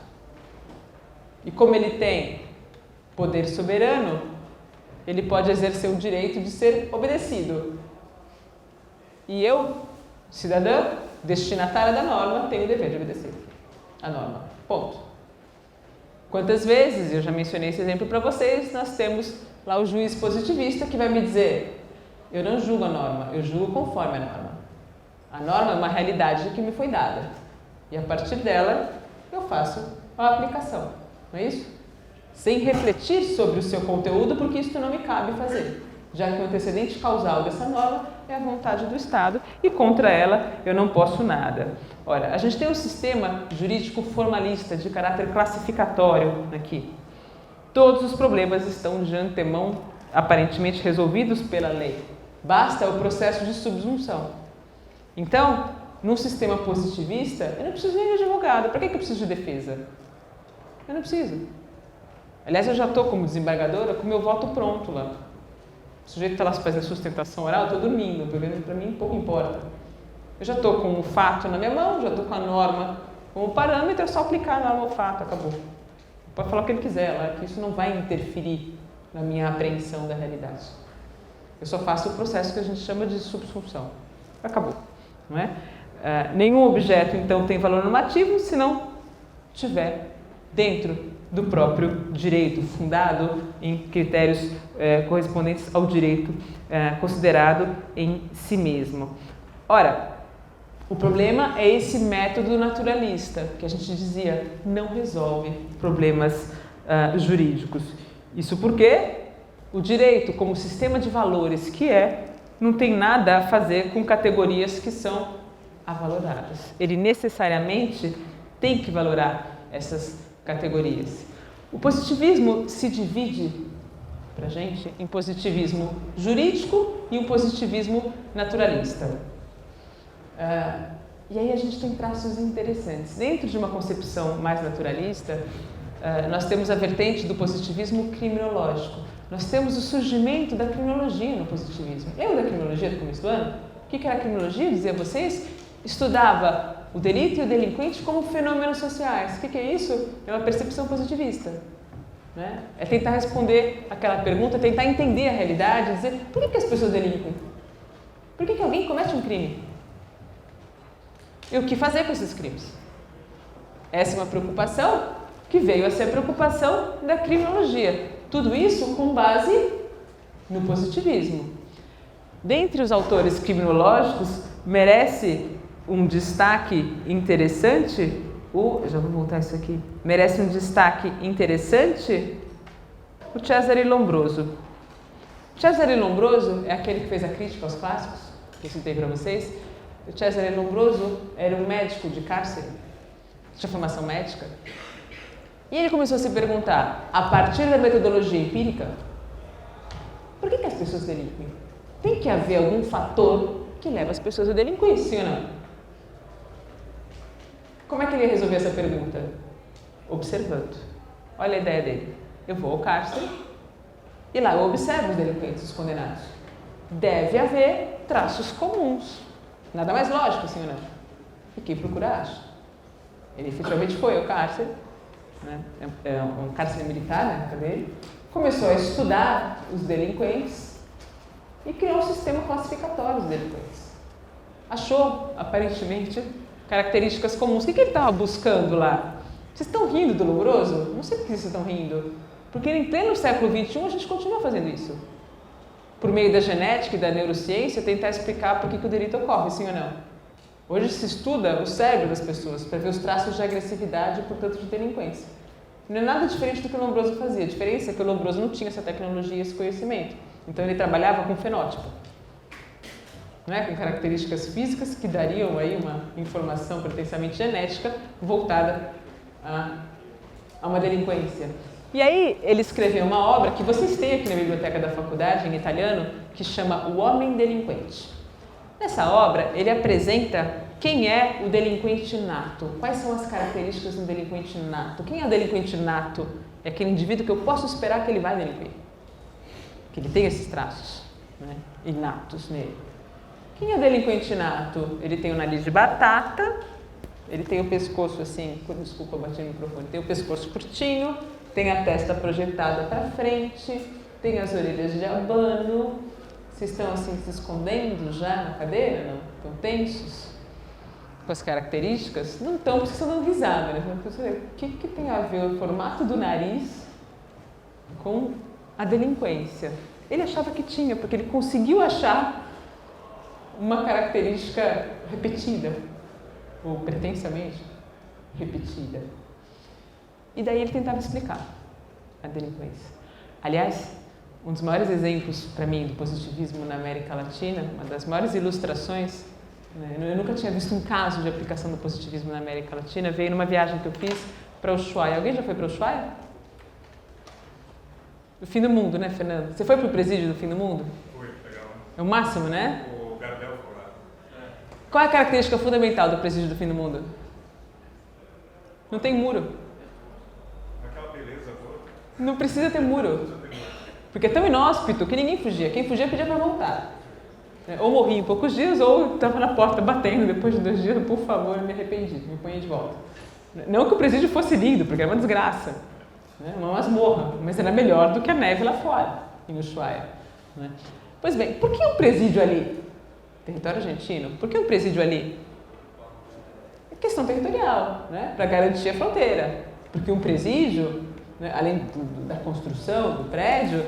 E como ele tem poder soberano, ele pode exercer o direito de ser obedecido. E eu, cidadã, destinatária da norma, tenho o dever de obedecer a norma. Ponto. Quantas vezes, eu já mencionei esse exemplo para vocês, nós temos lá o juiz positivista que vai me dizer, eu não julgo a norma, eu julgo conforme a norma. A norma é uma realidade que me foi dada. E a partir dela, eu faço a aplicação. Não é isso? Sem refletir sobre o seu conteúdo, porque isso não me cabe fazer, já que o antecedente causal dessa norma é a vontade do Estado e contra ela eu não posso nada. Ora, a gente tem um sistema jurídico formalista de caráter classificatório aqui. Todos os problemas estão de antemão aparentemente resolvidos pela lei. Basta o processo de subsunção. Então, num sistema positivista, eu não preciso nem de advogado. Para que eu preciso de defesa? Eu não preciso. Aliás, eu já estou como desembargadora com o meu voto pronto lá. O sujeito está lá fazendo sustentação oral, eu estou dormindo, porque para mim pouco importa. Eu já estou com o fato na minha mão, já estou com a norma como parâmetro, é só aplicar a norma ao fato, acabou. Pode falar o que ele quiser lá, que isso não vai interferir na minha apreensão da realidade. Eu só faço o processo que a gente chama de subsunção. Acabou. Não é? Nenhum objeto, então, tem valor normativo se não tiver dentro do próprio direito, fundado em critérios correspondentes ao direito considerado em si mesmo. Ora, o problema é esse método naturalista, que a gente dizia não resolve problemas jurídicos. Isso porque o direito, como sistema de valores que não tem nada a fazer com categorias que são avaloradas. Ele necessariamente tem que valorar essas categorias. O positivismo se divide, para a gente, em positivismo jurídico e um positivismo naturalista. E aí a gente tem traços interessantes. Dentro de uma concepção mais naturalista, nós temos a vertente do positivismo criminológico. Nós temos o surgimento da criminologia no positivismo. Lembra da criminologia do começo do ano? O que era a criminologia? Dizia a vocês? Estudava o delito e o delinquente como fenômenos sociais. O que é isso? É uma percepção positivista. Né? É tentar responder aquela pergunta, tentar entender a realidade, dizer por que as pessoas delinquem? Por que alguém comete um crime? E o que fazer com esses crimes? Essa é uma preocupação que veio a ser a preocupação da criminologia. Tudo isso com base no positivismo. Dentre os autores criminológicos, merece um destaque interessante já vou voltar isso aqui, merece um destaque interessante, o Cesare Lombroso. Cesare Lombroso é aquele que fez a crítica aos clássicos, que eu citei para vocês. O Cesare Lombroso era um médico de cárcere, tinha formação médica, e ele começou a se perguntar, a partir da metodologia empírica, por que as pessoas delinquem? Tem que haver algum fator que leva as pessoas a delinquir, sim ou não? Como é que ele ia resolver essa pergunta? Observando. Olha a ideia dele. Eu vou ao cárcere e lá eu observo os delinquentes, os condenados. Deve haver traços comuns. Nada mais lógico, sim ou não? E quem procura acha. Ele efetivamente foi ao cárcere, né? É um cárcere militar, né? Cadê? Começou a estudar os delinquentes e criou um sistema classificatório dos delinquentes. Achou, aparentemente, características comuns. O que ele estava buscando lá? Vocês estão rindo do Lombroso? Não sei por que vocês estão rindo. Porque em pleno século XXI a gente continua fazendo isso. Por meio da genética e da neurociência, tentar explicar por que o delito ocorre, sim ou não. Hoje se estuda o cérebro das pessoas para ver os traços de agressividade e, portanto, de delinquência. Não é nada diferente do que o Lombroso fazia. A diferença é que o Lombroso não tinha essa tecnologia, esse conhecimento. Então ele trabalhava com fenótipo, né? Com características físicas que dariam aí uma informação pretensamente genética voltada a uma delinquência. E aí ele escreveu uma obra que vocês têm aqui na biblioteca da faculdade, em italiano, que chama O Homem Delinquente. Nessa obra, ele apresenta quem é o delinquente nato, quais são as características do delinquente nato. Quem é o delinquente nato? É aquele indivíduo que eu posso esperar que ele vai delinquir, que ele tem esses traços, né, inatos nele. Quem é o delinquente nato? Ele tem o nariz de batata, ele tem o pescoço assim, desculpa, eu bati no microfone, tem o pescoço curtinho, tem a testa projetada para frente, tem as orelhas de abano. Vocês estão assim se escondendo já na cadeira? Não? Estão tensos com as características? Não estão, porque vocês estão dando risada, né? O que tem a ver o formato do nariz com a delinquência? Ele achava que tinha, porque ele conseguiu achar uma característica repetida, ou pretensamente repetida. E daí ele tentava explicar a delinquência. Aliás, um dos maiores exemplos para mim do positivismo na América Latina, uma das maiores ilustrações, né? Eu nunca tinha visto um caso de aplicação do positivismo na América Latina, veio numa viagem que eu fiz para Ushuaia. Alguém já foi para Ushuaia? O fim do mundo, né, Fernando? Você foi para o presídio do fim do mundo?
Foi, legal.
É o máximo, né?
O Gardel foi lá.
Qual é a característica fundamental do presídio do fim do mundo? Não tem muro.
Aquela beleza toda.
Não precisa ter muro. Porque é tão inóspito que ninguém fugia. Quem fugia pedia para voltar. Ou morria em poucos dias, ou estava na porta batendo depois de 2 dias. Por favor, me arrependi, me ponha de volta. Não que o presídio fosse lindo, porque era uma desgraça. Uma masmorra, mas era melhor do que a neve lá fora, em Ushuaia. Pois bem, por que um presídio ali? Território argentino. Por que um presídio ali? É questão territorial, né? Para garantir a fronteira. Porque um presídio, né, além da construção do prédio,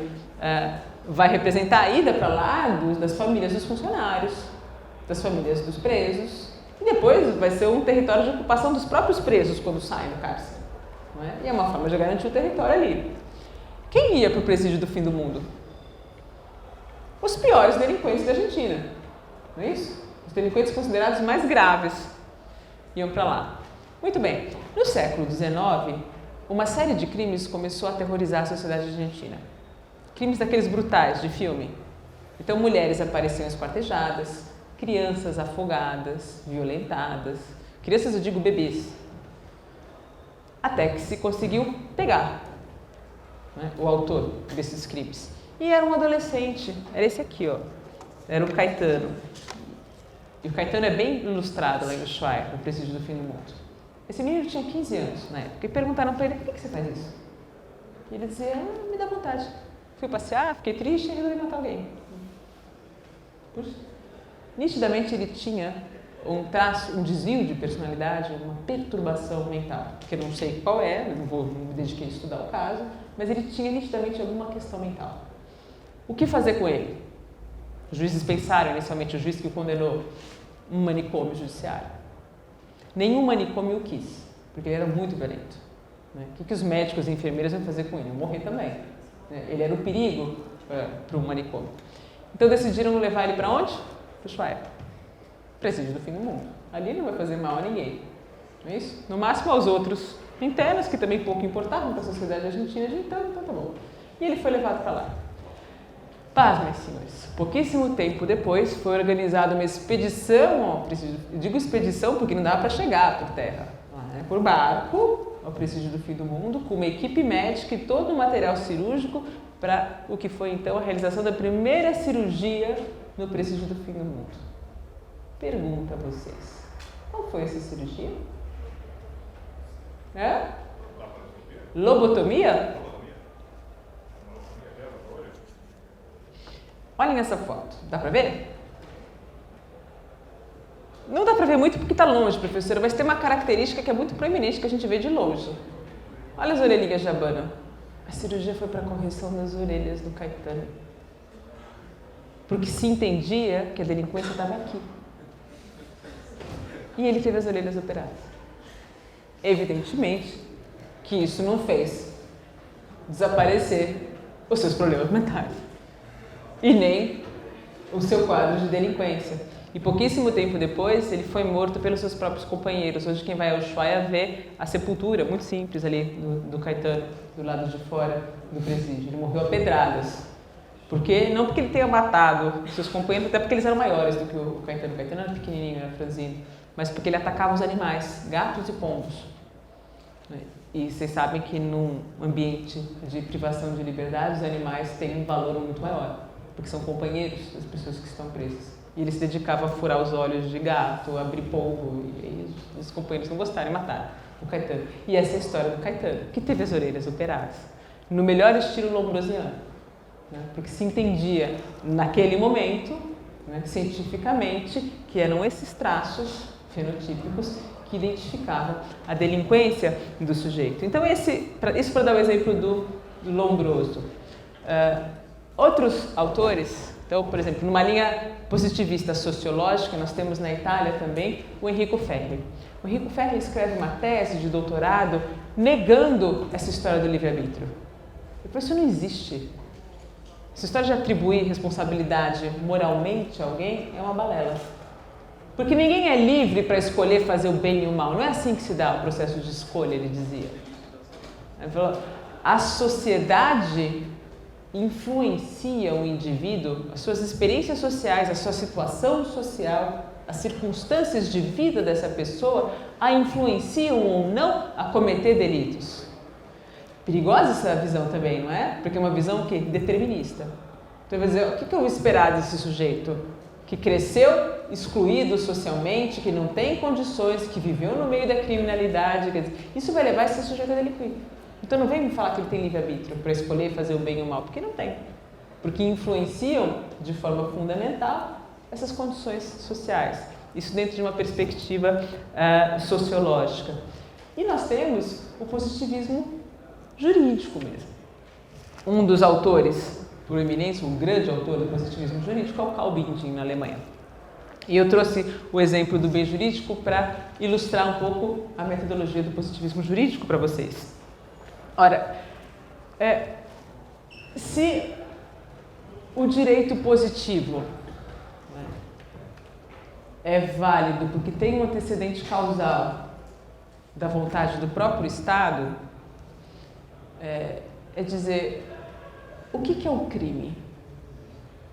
vai representar a ida para lá das famílias dos funcionários, das famílias dos presos, e depois vai ser um território de ocupação dos próprios presos quando saem do cárcere. Não é? E é uma forma de garantir o território ali. Quem ia para o presídio do fim do mundo? Os piores delinquentes da Argentina. Não é isso? Os delinquentes considerados mais graves iam para lá. Muito bem. No século XIX, uma série de crimes começou a aterrorizar a sociedade argentina. Crimes daqueles brutais de filme. Então, mulheres apareciam esquartejadas, crianças afogadas, violentadas. Crianças, eu digo bebês. Até que se conseguiu pegar, né, o autor desses crimes. E era um adolescente, era esse aqui, ó. Era o Caetano. E o Caetano é bem ilustrado lá em Ushuaia, no presídio do fim do mundo. Esse menino tinha 15 anos na época. E perguntaram para ele, por que você faz isso? E ele dizia, me dá vontade. Fui passear, fiquei triste e resolvi matar alguém. Puxa. Nitidamente ele tinha um traço, um desvio de personalidade, uma perturbação mental, que eu não sei qual é, não me dediquei a estudar o caso, mas ele tinha nitidamente alguma questão mental. O que fazer com ele? Os juízes pensaram, inicialmente, o juiz que o condenou, um manicômio judiciário. Nenhum manicômio o quis, porque ele era muito violento. Né? O que os médicos e enfermeiras iam fazer com ele? Morrer também. Né? Ele era um perigo para o manicômio. Então decidiram levar ele para onde? Para o Ushuaia. Presídio do fim do mundo. Ali não vai fazer mal a ninguém. Não é isso? No máximo aos outros internos, que também pouco importavam para a sociedade argentina de então tá bom. E ele foi levado para lá. Pasmem, senhores. Pouquíssimo tempo depois foi organizada uma expedição ao presídio. Eu digo expedição porque não dava para chegar por terra. Por barco ao presídio do fim do mundo, com uma equipe médica e todo o material cirúrgico para o que foi então a realização da primeira cirurgia no presídio do fim do mundo. Pergunto a vocês, qual foi essa cirurgia? Lobotomia? Olhem essa foto, dá para ver? Não dá para ver muito porque está longe, professora, mas tem uma característica que é muito proeminente que a gente vê de longe. Olha as orelhinhas de abano. A cirurgia foi para a correção das orelhas do Caetano. Porque se entendia que a delinquência estava aqui. E ele teve as orelhas operadas. Evidentemente que isso não fez desaparecer os seus problemas mentais. E nem o seu quadro de delinquência. E pouquíssimo tempo depois, ele foi morto pelos seus próprios companheiros. Hoje quem vai ao Ushuaia vê a sepultura, muito simples ali, do Caetano, do lado de fora do presídio. Ele morreu a pedradas. Não porque ele tenha matado os seus companheiros, até porque eles eram maiores do que o Caetano. O Caetano era pequenininho, era franzino. Mas porque ele atacava os animais, gatos e pombos. E vocês sabem que num ambiente de privação de liberdade, os animais têm um valor muito maior, porque são companheiros das pessoas que estão presas. E ele se dedicava a furar os olhos de gato, a abrir polvo, e os companheiros não gostaram e mataram o Caetano. E essa é a história do Caetano, que teve as orelhas operadas, no melhor estilo lombrosiano, né? Porque se entendia naquele momento, né, cientificamente, que eram esses traços fenotípicos que identificavam a delinquência do sujeito. Então, isso para dar o exemplo do lombroso. Outros autores, então, por exemplo, numa linha positivista sociológica, nós temos na Itália também o Enrico Ferri. O Enrico Ferri escreve uma tese de doutorado negando essa história do livre-arbítrio. Ele falou, isso não existe. Essa história de atribuir responsabilidade moralmente a alguém é uma balela. Porque ninguém é livre para escolher fazer o bem e o mal. Não é assim que se dá o processo de escolha, ele dizia. Ele falou, a sociedade influencia o indivíduo, as suas experiências sociais, a sua situação social, as circunstâncias de vida dessa pessoa a influenciam ou não a cometer delitos. Perigosa essa visão também, não é? Porque é uma visão que determinista. Então, vai dizer, o que eu vou esperar desse sujeito que cresceu excluído socialmente, que não tem condições, que viveu no meio da criminalidade? Quer dizer, isso vai levar esse sujeito a delinquir. Então não vem me falar que ele tem livre-arbítrio para escolher fazer o bem e o mal, porque não tem. Porque influenciam de forma fundamental essas condições sociais. Isso dentro de uma perspectiva sociológica. E nós temos o positivismo jurídico mesmo. Um dos autores, por eminência, um grande autor do positivismo jurídico é o Carl Binding, na Alemanha. E eu trouxe o exemplo do bem jurídico para ilustrar um pouco a metodologia do positivismo jurídico para vocês. Ora, se o direito positivo, né, é válido porque tem um antecedente causal da vontade do próprio Estado, é dizer, o que é o crime?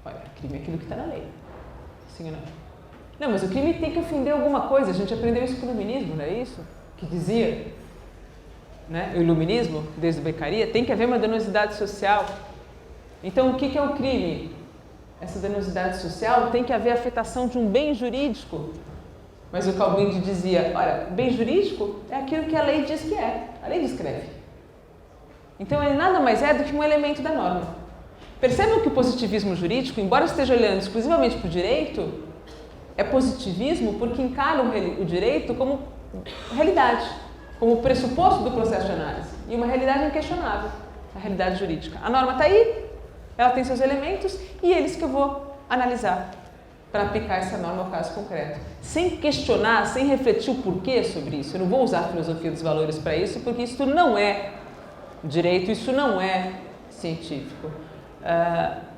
Olha, crime é aquilo que está na lei. Sim ou não? Não, mas o crime tem que ofender alguma coisa. A gente aprendeu isso com o iluminismo, não é isso? Que dizia... Né? O iluminismo, desde o Beccaria, tem que haver uma danosidade social. Então, o que é o crime? Essa danosidade social tem que haver afetação de um bem jurídico. Mas o Carl Binding dizia, olha, bem jurídico é aquilo que a lei diz que é. A lei descreve. Então, ele nada mais é do que um elemento da norma. Percebam que o positivismo jurídico, embora esteja olhando exclusivamente para o direito, é positivismo porque encara o direito como realidade, como pressuposto do processo de análise, e uma realidade inquestionável, a realidade jurídica. A norma está aí, ela tem seus elementos, e eles que eu vou analisar. para aplicar essa norma ao caso concreto. Sem questionar, sem refletir o porquê sobre isso. Eu não vou usar a filosofia dos valores para isso, porque isso não é direito, isso não é científico.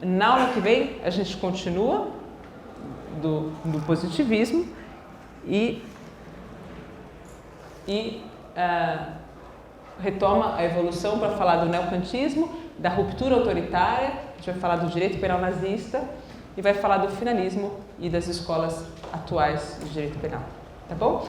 Na aula que vem, a gente continua do positivismo e retoma a evolução para falar do neocantismo, da ruptura autoritária, a gente vai falar do direito penal nazista e vai falar do finalismo e das escolas atuais de direito penal. Tá bom?